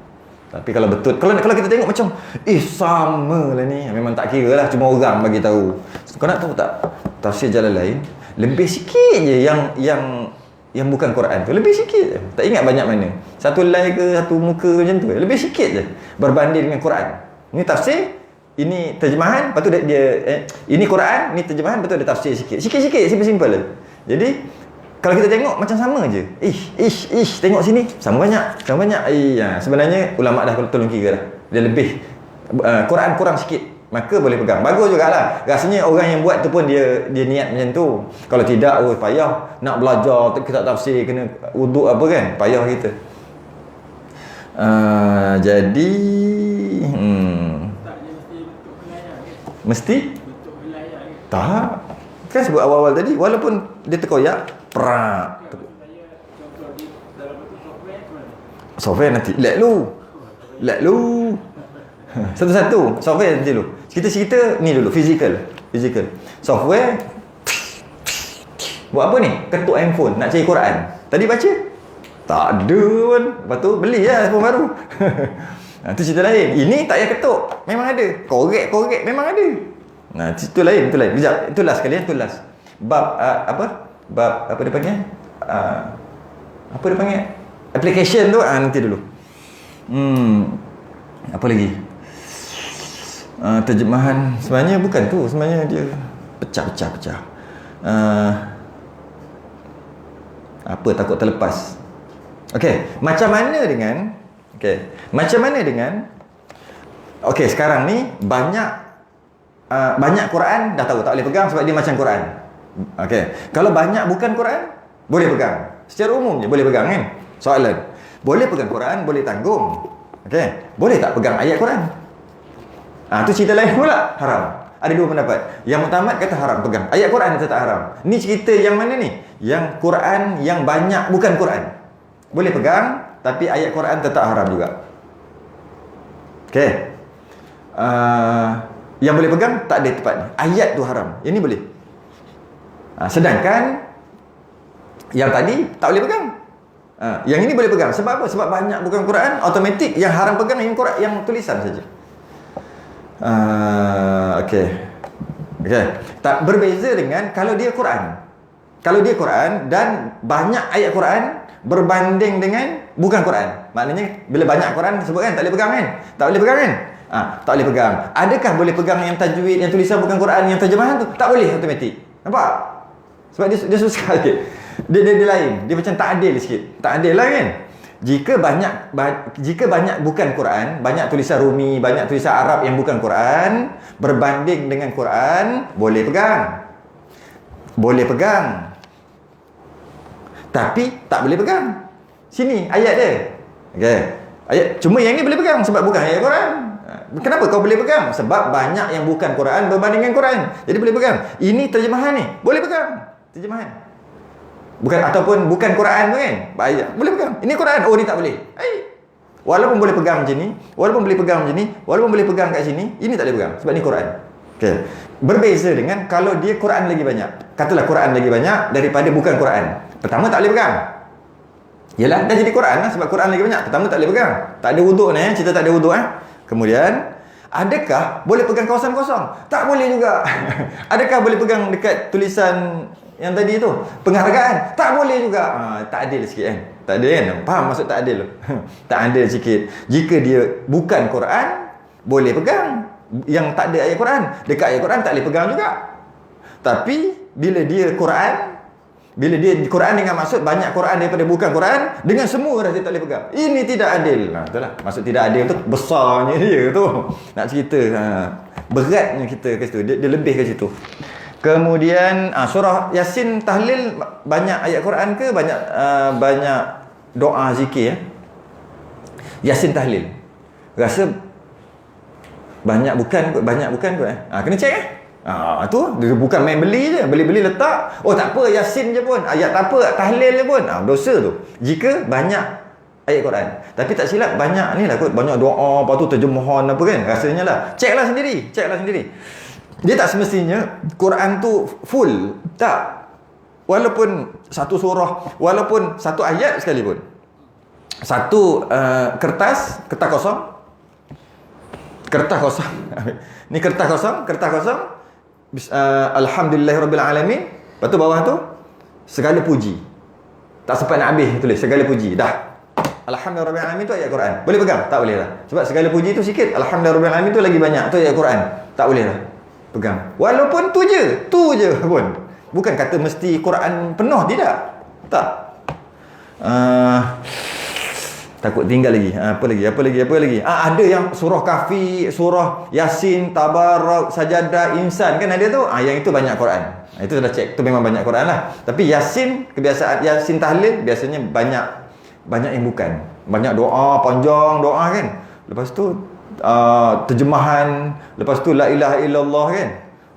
Tapi kalau betul, kalau kita tengok macam sama lah ni, memang tak kira lah, cuma orang bagi tahu. Kau nak tahu tak, tafsir Jalalain lebih sikit je yang bukan Quran tu, lebih sikit je. Tak ingat banyak mana, satu line ke satu muka macam tu, lebih sikit je berbanding dengan Quran. Ini tafsir, ini terjemahan, lepas tu ini Quran, ini terjemahan, betul ada tafsir sikit, simple-simple lah. Jadi kalau kita tengok macam sama je. Tengok sini sama banyak. Sebenarnya ulama' dah tolong kira dah. Dia lebih Quran kurang sikit, maka boleh pegang. Bagus jugalah. Rasanya orang yang buat tu pun dia niat macam tu. Kalau tidak, payah nak belajar kita tafsir, kena wuduk apa kan, payah kita. Jadi mesti tak. Kan sebut awal-awal tadi, walaupun dia terkoyak, prak. Software nanti. Let lu. Satu-satu. Software nanti dulu. Kita cerita ni dulu. Physical. Software. Buat apa ni? Ketuk handphone. Nak cari Quran. Tadi baca? Tak ada pun. Lepas tu beli lah handphone baru. Itu cerita lain. Ini tak payah ketuk. Memang ada. Korek memang ada. Nah, itu lain. Kejap. Itu last sekali. Itu last. Bab apa dia panggil? Apa dia panggil? Application tu nanti dulu. Apa lagi? Terjemahan sebenarnya bukan tu. Sebenarnya dia pecah. Apa takut terlepas. Macam mana dengan sekarang ni banyak Quran dah tahu tak boleh pegang sebab dia macam Quran. Kalau banyak bukan Quran boleh pegang. Secara umum je boleh pegang kan. Soalan, boleh pegang Quran, boleh tanggung. Boleh tak pegang ayat Quran? Tu cerita lain pula, haram. Ada dua pendapat. Yang mutamat kata haram pegang. Ayat Quran kata tak haram. Ni cerita yang mana ni? Yang Quran yang banyak bukan Quran. Boleh pegang, tapi ayat Quran tetap haram juga. Yang boleh pegang tak ada tempat ni. Ayat tu haram. Yang ni boleh. Sedangkan yang tadi tak boleh pegang. Yang ini boleh pegang. Sebab apa? Sebab banyak bukan Quran, automatik yang haram pegang yang Quran, yang tulisan saja. Tak berbeza dengan kalau dia Quran. Kalau dia Quran dan banyak ayat Quran berbanding dengan bukan Quran. Maknanya bila banyak Quran sebut kan tak boleh pegang kan? Tak boleh pegang kan? Tak boleh pegang. Adakah boleh pegang yang tajwid, yang tulisan bukan Quran, yang terjemahan tu? Tak boleh automatik. Nampak? Sebab dia susah sikit. Dia lain. Dia macam tak adil sikit. Tak adil lah kan? Jika banyak bukan Quran, banyak tulisan Rumi, banyak tulisan Arab yang bukan Quran berbanding dengan Quran, boleh pegang. Boleh pegang. Tapi tak boleh pegang. Sini ayat dia. Ayat cuma yang ni boleh pegang sebab bukan ayat Quran. Kenapa kau boleh pegang? Sebab banyak yang bukan Quran berbanding dengan Quran. Jadi boleh pegang. Ini terjemahan ni, boleh pegang. Terjemahan. Bukan ataupun bukan Quran tu kan? Boleh pegang. Ini Quran. Oh, ni tak boleh. Walaupun boleh pegang macam ni, walaupun boleh pegang macam ni, walaupun boleh pegang kat sini, ini tak boleh pegang sebab ni Quran. Okey. Berbeza dengan kalau dia Quran lagi banyak. Katalah Quran lagi banyak daripada bukan Quran. Pertama tak boleh pegang. Yalah, dah jadi Quran lah sebab Quran lagi banyak. Pertama tak boleh pegang. Tak ada wuduk ni, cerita tak ada wuduk Kemudian, adakah boleh pegang kawasan kosong? Tak boleh juga. Adakah boleh pegang dekat tulisan yang tadi tu? Penghargaan? Tak boleh juga. Tak adil sikit kan? Tak adil kan? Faham maksud tak adil? Tak adil sikit. Jika dia bukan Quran, boleh pegang. Yang tak ada ayat Quran. Dekat ayat Quran tak boleh pegang juga. Tapi, bila dia Quran dengan maksud banyak Quran daripada bukan Quran, dengan semua dah dia tak boleh pegang. Ini tidak adil. Itulah. Maksud tidak adil tu besarnya dia tu. Nak cerita. Beratnya kita ke situ. Dia lebih ke situ. Kemudian surah Yasin tahlil banyak ayat Quran ke banyak doa zikir Yasin tahlil. Rasa banyak bukan kena cek tu dia bukan main beli je, beli letak. Oh tak apa, Yasin je pun, ayat tak apa, tahlil je pun. Dosa tu. Jika banyak ayat Quran. Tapi tak silap banyak ni lah kot, banyak doa, lepas tu terjemahan apa kan. Rasanya lah. Ceklah sendiri. Dia tak semestinya Quran tu full. Tak. Walaupun satu surah, walaupun satu ayat sekalipun. Satu kertas kosong. Ni kertas kosong. Alhamdulillahirabbil alamin. Lepas tu bawah tu segala puji. Tak sempat nak habis tulis segala puji. Dah. Alhamdulillahirabbil alamin tu ayat Quran. Boleh pegang? Tak boleh lah. Sebab segala puji tu sikit. Alhamdulillahirabbil alamin tu lagi banyak. Tu ayat Quran. Tak boleh lah pegang. Walaupun tu je pun. Bukan kata mesti Quran penuh, tidak. Tak. Takut tinggal lagi. Apa lagi? Ada yang surah Kahfi, surah Yasin, Tabarak, Sajadah, Insan kan ada tu. Yang itu banyak Quran. Itu sudah cek. Itu memang banyak Quran lah. Tapi Yasin, kebiasaan Yasin tahlil biasanya banyak yang bukan. Banyak doa, panjang doa kan. Lepas tu terjemahan, lepas tu la ilaha illallah kan.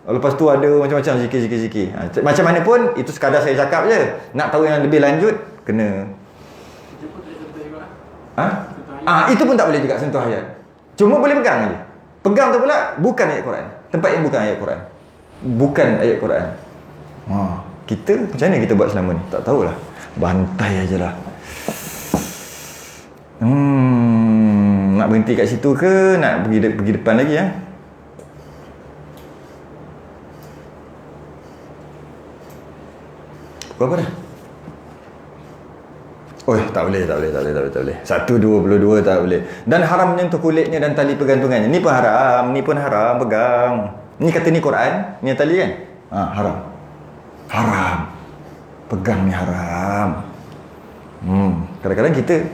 Lepas tu ada macam-macam zikir. Macam mana pun itu sekadar saya cakap je. Nak tahu yang lebih lanjut kena itu pun tak boleh juga sentuh ayat. Cuma boleh pegang je. Pegang tu pula bukan ayat Quran. Tempat yang bukan ayat Quran. Bukan ayat Quran. Kita macam mana kita buat selama ni? Tak tahulah. Bantai ajalah. Nak berhenti kat situ ke nak pergi depan lagi Berapa dah? Tak boleh. 1:22 tak boleh. Dan haram menyentuh kulitnya dan tali pergantungannya. Ni pun haram pegang. Ni kata ni Quran, ni tali kan? Haram. Pegang ni haram. Kadang-kadang kita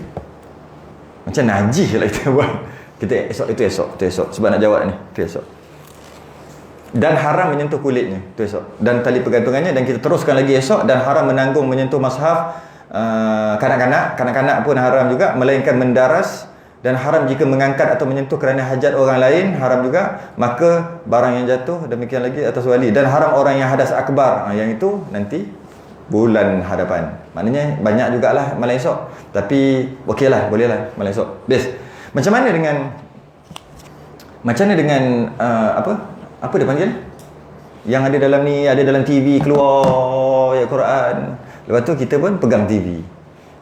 macam najis lah kita buat. Kita esok. Sebab nak jawab ni, itu esok. Dan haram menyentuh kulitnya, itu esok. Dan tali pergantungannya, dan kita teruskan lagi esok. Dan haram menanggung menyentuh mushaf. Kanak-kanak pun haram juga, melainkan mendaras. Dan haram jika mengangkat atau menyentuh kerana hajat orang lain, haram juga. Maka barang yang jatuh, demikian lagi atas wali. Dan haram orang yang hadas akbar. Yang itu nanti bulan hadapan. Maknanya banyak jugalah malam esok. Tapi okeylah, bolehlah malam esok. Best. Macam mana dengan apa dia panggil? Yang ada dalam ni, ada dalam TV keluar ayat Quran. Lepas tu kita pun pegang TV.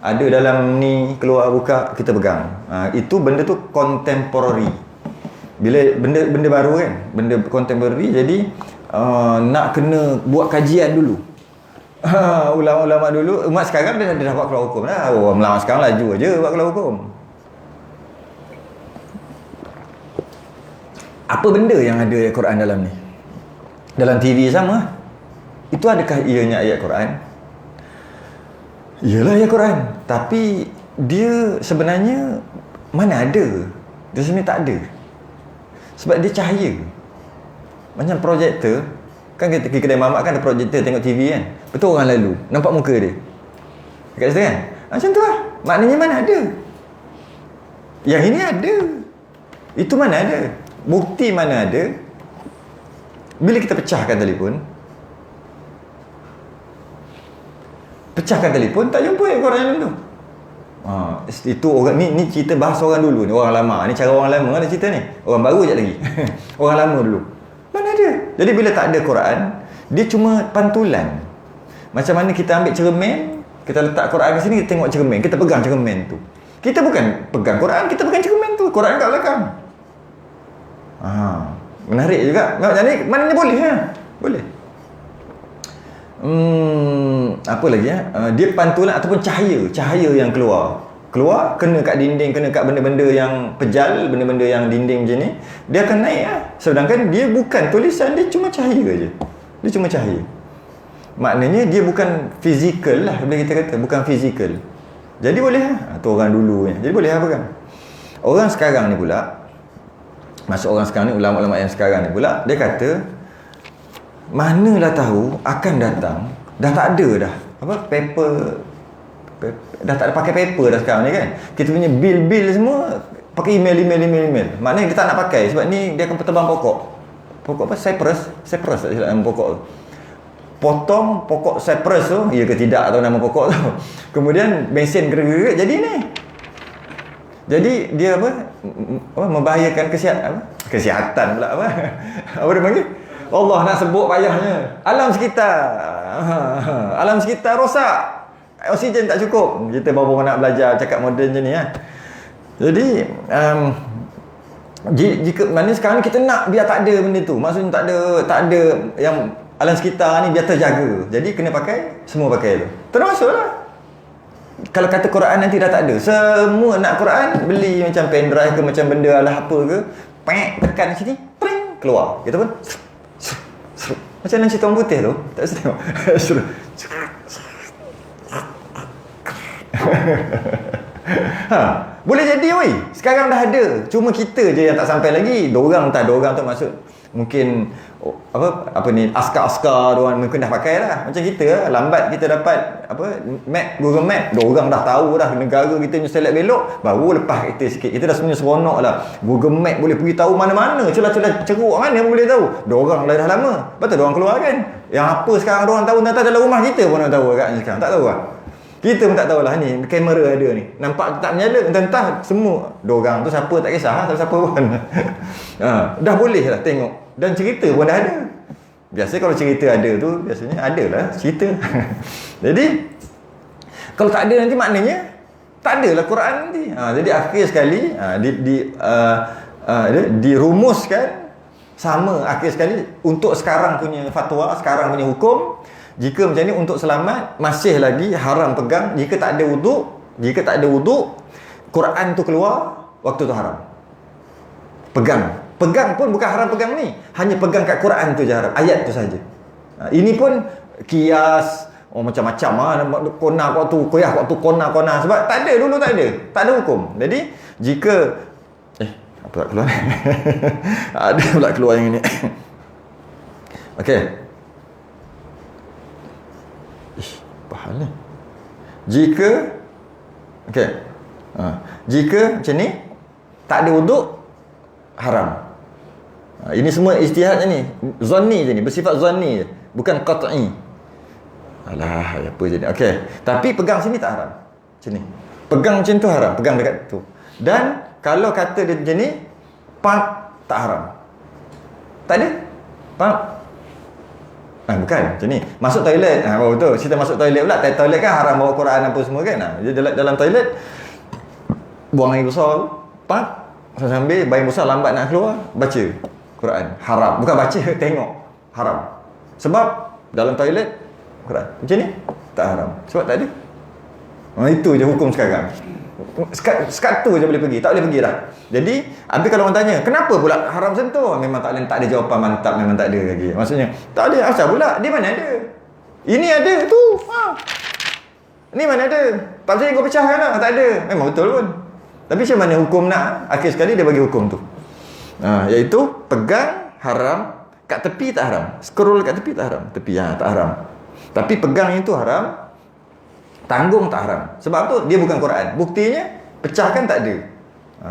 Ada dalam ni keluar buka, kita pegang. Itu benda tu contemporary. Bila benda baru kan, benda contemporary, jadi nak kena buat kajian dulu. Ulama-ulama dulu, umat sekarang dia dah buat keluar hukum dah. Ulama sekarang laju aja buat keluar hukum. Apa benda yang ada ayat Quran dalam ni? Dalam TV sama. Itu adakah ianya ayat Quran? Iyalah ayat Quran. Tapi dia sebenarnya mana ada? Dia sebenarnya tak ada. Sebab dia cahaya. Macam projektor. Kan kita kedai mamak kan ada projektor tengok TV kan. Betul orang lalu nampak muka dia dekat situ kan. Macam tu lah. Maknanya mana ada. Yang ini ada. Itu mana ada. Bukti mana ada. Bila kita pecahkan telefon, tak jumpa ayat Quran dalam tu. Itu orang ni cerita bahasa orang dulu ni, orang lama. Ni cara orang lama ni cerita ni. Orang baru je lagi. Orang lama dulu. Mana ada? Jadi bila tak ada Quran, dia cuma pantulan. Macam mana kita ambil cermin, kita letak Quran kat sini, kita tengok cermin, kita pegang cermin tu. Kita bukan pegang Quran, kita pegang cermin tu. Quran kat belakang. Menarik juga. Jadi maknanya boleh ha? Boleh. Apa lagi ya? Dia pantulan ataupun cahaya yang keluar kena kat dinding, kena kat benda-benda yang pejal, benda-benda yang dinding macam ni, dia akan naik lah. Sedangkan dia bukan tulisan, dia cuma cahaya je. Dia cuma cahaya. Maknanya dia bukan fizikal lah, boleh kita kata, bukan fizikal. Jadi boleh lah. Tu orang dulu ni. Jadi boleh apa kan? Orang sekarang ni pula, maksud orang sekarang ni, ulama-ulama yang sekarang ni pula, dia kata manalah tahu akan datang, dah tak ada dah paper, dah tak ada pakai paper dah sekarang ni kan. Kita punya bil semua pakai email. Maknanya dia tak nak pakai, sebab ni dia akan tebang pokok apa, cypress tak silap nama pokok tu. Potong pokok cypress tu, ya ke tidak atau nama pokok tu, kemudian bensin gerak-gerak jadi ni. Jadi dia membahayakan kesihatan pula apa dia panggil, Allah nak sebut payahnya, alam sekitar rosak, oksigen tak cukup. Kita baru nak belajar cakap moden je ni ya. Jadi jika mana sekarang kita nak biar tak ada benda tu, maksudnya tak ada yang alam sekitar ni biar terjaga. Jadi kena pakai, semua pakai tu. Termasuklah kalau kata Quran nanti dah tak ada, semua nak Quran, beli macam pendrive ke macam benda lah apa ke, tekan sini, pring, keluar. Kita pun macam dalam cerita orang putih tu, tak usah tengok. Boleh jadi oi. Sekarang dah ada. Cuma kita je yang tak sampai lagi. Dorang tu maksud mungkin apa ni, askar-askar orang mungkin dah pakai lah. Macam kita lah, lambat kita dapat Google Map. Dorang dah tahu dah negara kita punya select belok, baru lepas kita sikit. Kita dah sebenarnya seronok lah. Google Map boleh pergi tahu mana-mana, celah-celah ceruk mana pun boleh tahu. Dorang dah lama. Betul dorang keluar kan. Yang apa sekarang dorang tahu, entah dalam rumah kita pun orang tahu agaknya sekarang. Tak tahu lah. Kita pun tak tahulah ni, kamera ada ni. Nampak tak menyala, entah semua. Dorang tu siapa tak kisah, siapa pun. Dah boleh lah tengok. Dan cerita pun dah ada. Biasa kalau cerita ada tu, biasanya ada lah cerita. Jadi, kalau tak ada nanti maknanya, tak ada lah Quran nanti. Jadi akhir sekali, dirumuskan sama akhir sekali untuk sekarang punya fatwa, sekarang punya hukum. Jika macam ni untuk selamat, masih lagi haram pegang. Jika tak ada wuduk, Quran tu keluar, waktu tu haram pegang pun bukan haram pegang ni, hanya pegang kat Quran tu je haram, ayat tu saja. Ini pun kias macam-macam kona waktu koyah, waktu kona sebab tak ada hukum. Jadi jika apa pula keluar ada pula keluar yang ni. Okey, pahal ni. Jika macam ni tak ada wuduk, haram. Ini semua ijtihad ni, zanni je ni, bersifat zanni je, bukan qat'i. Alah, apa jadi. Okey, tapi pegang sini tak haram. Macam ni. Pegang macam tu haram, pegang dekat tu. Dan kalau kata dia macam ni, tak haram. Tak ada? Bukan macam ni. Masuk toilet. Betul. Cerita masuk toilet pula. Toilet kan haram bawa Quran apa semua kan. Dia dalam toilet buang air besar, sambil bayi besar lambat nak keluar, baca Quran. Haram. Bukan baca, tengok. Haram. Sebab dalam toilet Quran. Macam ni tak haram. Sebab tak ada. Itu je hukum sekarang. Sekat tu je boleh pergi, tak boleh pergi dah. Jadi, habis kalau orang tanya, kenapa pula haram sentuh? Memang tak ada jawapan mantap, memang tak ada lagi. Maksudnya, tak ada. Asal pula? Dia mana ada? Ini ada, tu. Ni mana ada? Tak boleh kau pecahkan lah. Tak ada. Memang betul pun. Tapi macam mana hukum nak? Akhir sekali dia bagi hukum tu. Iaitu, pegang haram, kat tepi tak haram. Scroll kat tepi tak haram. Tepi, tak haram. Tapi pegang itu haram. Tanggung tak haram. Sebab apa? Dia bukan Quran. Buktinya, pecahkan tak ada.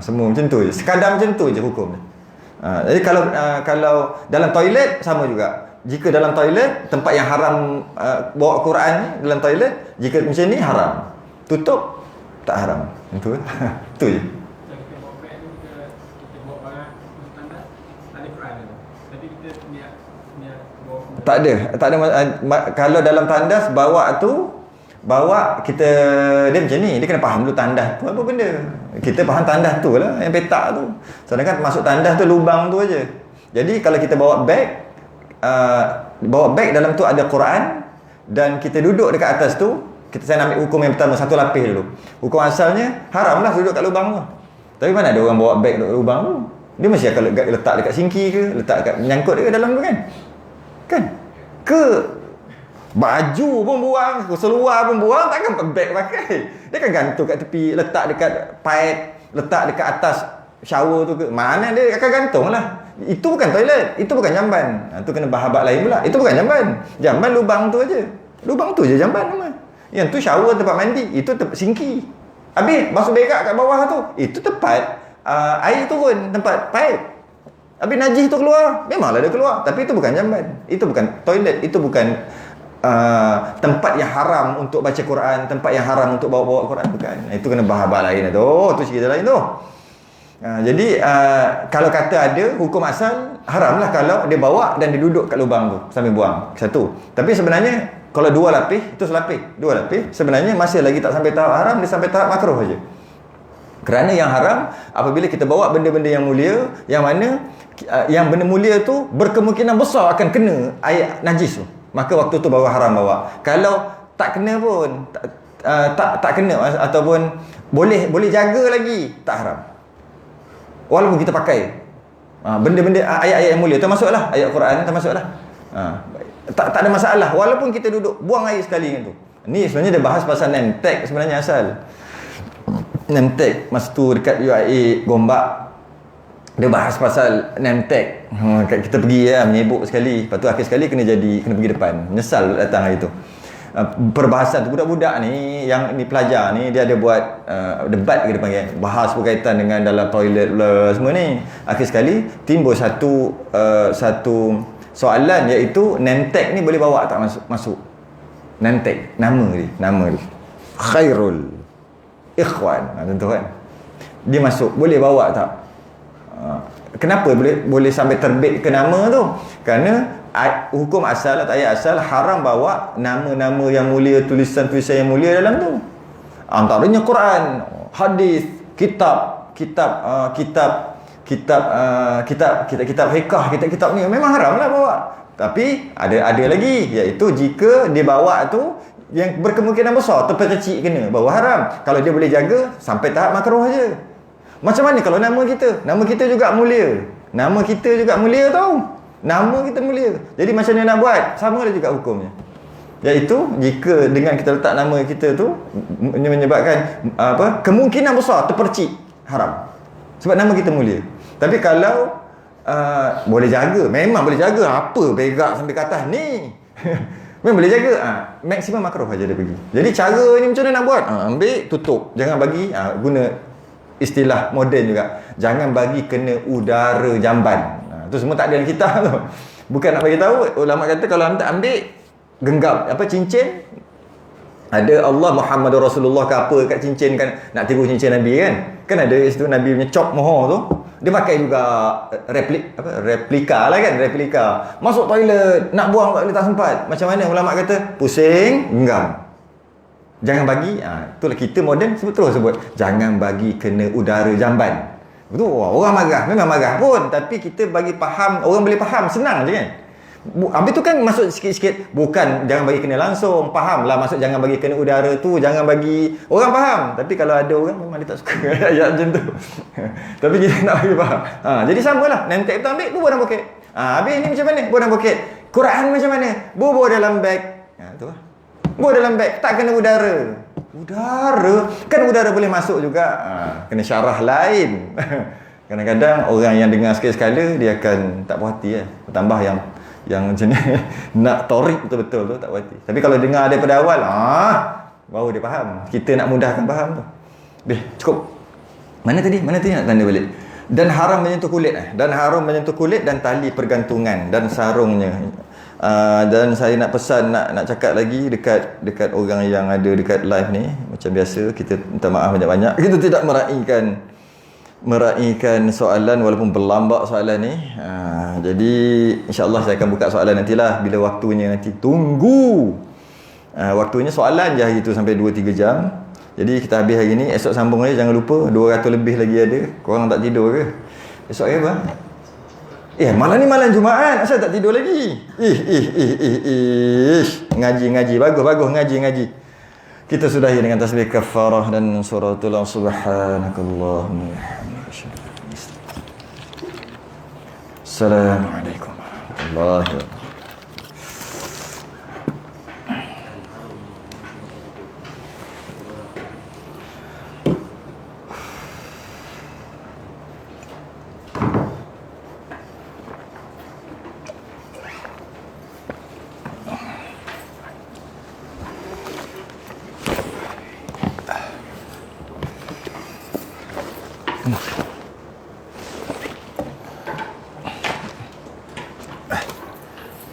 Semua macam tu je. Sekadar macam tu je hukum. Jadi kalau dalam toilet, sama juga. Jika dalam toilet, tempat yang haram bawa Quran dalam toilet, jika macam ni haram. Tutup, tak haram. Itu itu je. Kita bawa beg tu, kita bawa barang standar, ada Quran tu. Tapi kita niat bawa. Tak ada kalau dalam tandas bawa kita dia macam ni, dia kena faham dulu tandas tu apa benda. Kita faham tandas tu lah, yang petak tu. Sedangkan masuk tandas tu lubang tu aja. Jadi kalau kita bawa beg dalam tu ada Quran dan kita duduk dekat atas tu, saya nak ambil hukum yang pertama, satu lapis dulu. Hukum asalnya haram lah duduk kat lubang tu. Tapi mana ada orang bawa beg duduk lubang tu? Dia mesti akan letak dekat sinki ke, letak dekat menyangkut ke dalam tu kan? Kan? Ke baju pun buang, seluar pun buang, takkan beg pakai. Dia kan gantung kat tepi, letak dekat pipe, letak dekat atas shower tu ke. Mana dia akan gantung lah. Itu bukan toilet, itu bukan jamban. Itu kena bahabat lain pula. Itu bukan jamban. Jamban lubang tu aja. Lubang tu je jamban nama. Yang tu shower, tempat mandi, itu sinki. Habis basuh berak kat bawah tu, itu tempat air turun, tempat pipe. Habis najis tu keluar, memanglah dia keluar. Tapi itu bukan jamban. Itu bukan toilet, itu bukan tempat yang haram untuk baca Quran, tempat yang haram untuk bawa-bawa Quran, bukan. Itu kena bahabat lain tu. Tu cerita lain tu. Jadi kalau kata ada hukum asal, haramlah kalau dia bawa dan dia duduk kat lubang tu sambil buang. Satu. Tapi sebenarnya kalau dua lapis, itu selapis. Dua lapis sebenarnya masih lagi tak sampai tahap haram, dia sampai tahap makruh saja. Kerana yang haram apabila kita bawa benda-benda yang mulia, yang mana yang benda mulia tu berkemungkinan besar akan kena air najis tu, maka waktu tu baru haram bawa. Kalau tak kena pun tak kena ataupun boleh jaga lagi, tak haram. Walaupun kita pakai benda-benda ayat-ayat yang mulia, termasuklah ayat Quran, termasuklah. Tak ada masalah walaupun kita duduk buang air sekali dengan tu. Ni sebenarnya dia bahas pasal nemtek sebenarnya asal. Nemtek masa tu dekat UIA Gombak, dia bahas pasal nemtek. Kita pergi menyebuk sekali, lepas tu akhir sekali kena pergi depan. Menyesal datang hari tu. Perbahasan tu budak-budak ni yang ni pelajar ni, dia ada buat debat kita panggil, bahas berkaitan dengan dalam toilet pula semua ni. Akhir sekali timbul satu soalan, iaitu nemtek ni boleh bawa tak masuk. Nemtek nama dia Khairul Ikhwan, tentu kan. Dia masuk, boleh bawa tak? Kenapa boleh sampai terbit ke nama tu? Kerana hukum asal atau ayat asal haram bawa nama-nama yang mulia, tulisan-tulisan yang mulia dalam tu. Antaranya Quran, hadis, kitab fikah, kitab ni memang haram lah bawa. Tapi ada lagi, iaitu jika dia bawa tu yang berkemungkinan besar terpercik kena, baru haram. Kalau dia boleh jaga sampai tahap makruh aja. Macam mana kalau nama kita? Nama kita juga mulia. Nama kita juga mulia tau. Nama kita mulia. Jadi macam mana nak buat? Sama ada juga hukumnya. Iaitu jika dengan kita letak nama kita tu menyebabkan kemungkinan besar terpercik, haram. Sebab nama kita mulia. Tapi kalau boleh jaga, memang boleh jaga. Apa berak sampai ke atas ni? Memang boleh jaga. Maksimum makruh aja dia pergi. Jadi cara ni macam mana nak buat? Ambil, tutup. Jangan bagi, guna istilah moden juga. Jangan bagi kena udara jamban. Tu semua tak ada dalam kitab tu. Bukan nak bagi tahu, ulama kata kalau anda ambil genggam cincin, ada Allah Muhammad Rasulullah ke apa kat cincin kan, nak tiru cincin Nabi kan. Kan ada situ Nabi punya cop mohor tu. Dia pakai juga replika lah kan, replika. Masuk toilet, nak buang tak sempat. Macam mana ulama kata? Pusing, genggam. Jangan bagi, itulah kita moden terus sebut, jangan bagi kena udara jamban. Betul, orang marah, memang marah pun, tapi kita bagi faham, orang boleh faham, senang je kan. Habis tu kan masuk sikit-sikit, bukan jangan bagi kena langsung, faham lah maksud jangan bagi kena udara tu, jangan bagi, orang faham. Tapi kalau ada orang memang dia tak suka ayat macam tu. Tapi kita nak bagi faham. Jadi samalah, nemtek tu ambil, buang dalam poket. Habis ni macam mana? Buang dalam poket. Quran macam mana? Buang dalam beg. Tu lah. Buang dalam beg, tak kena udara. Udara? Kan udara boleh masuk juga. Kena syarah lain. Kadang-kadang orang yang dengar sekali-sekala, dia akan tak puas hati tambah yang macam ni nak torik betul-betul tu tak puas hati. Tapi kalau dengar daripada awal, baru dia faham. Kita nak mudahkan faham tu. Cukup. Mana tadi nak tanda balik. Dan haram menyentuh kulit. Dan haram menyentuh kulit dan tali pergantungan dan sarungnya. Dan saya nak pesan, nak cakap lagi dekat orang yang ada dekat live ni. Macam biasa, kita minta maaf banyak-banyak. Kita tidak meraihkan soalan walaupun berlambak soalan ni. Jadi insya-Allah saya akan buka soalan nantilah bila waktunya nanti. Tunggu. Waktunya soalan je hari tu sampai 2-3 jam. Jadi kita habis hari ni, esok sambung aja, jangan lupa. 200 lebih lagi ada. Korang tak tidur ke? Esok hari apa? Malam ni malam Jumaat, asal tak tidur lagi? Ngaji. Bagus, ngaji. Kita sudahi dengan tasbih kafarah dan suratul subhanakallahumma wa bihamdika. Assalamualaikum warahmatullahi wabarakatuh.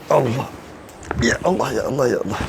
Allah. Ya Allah.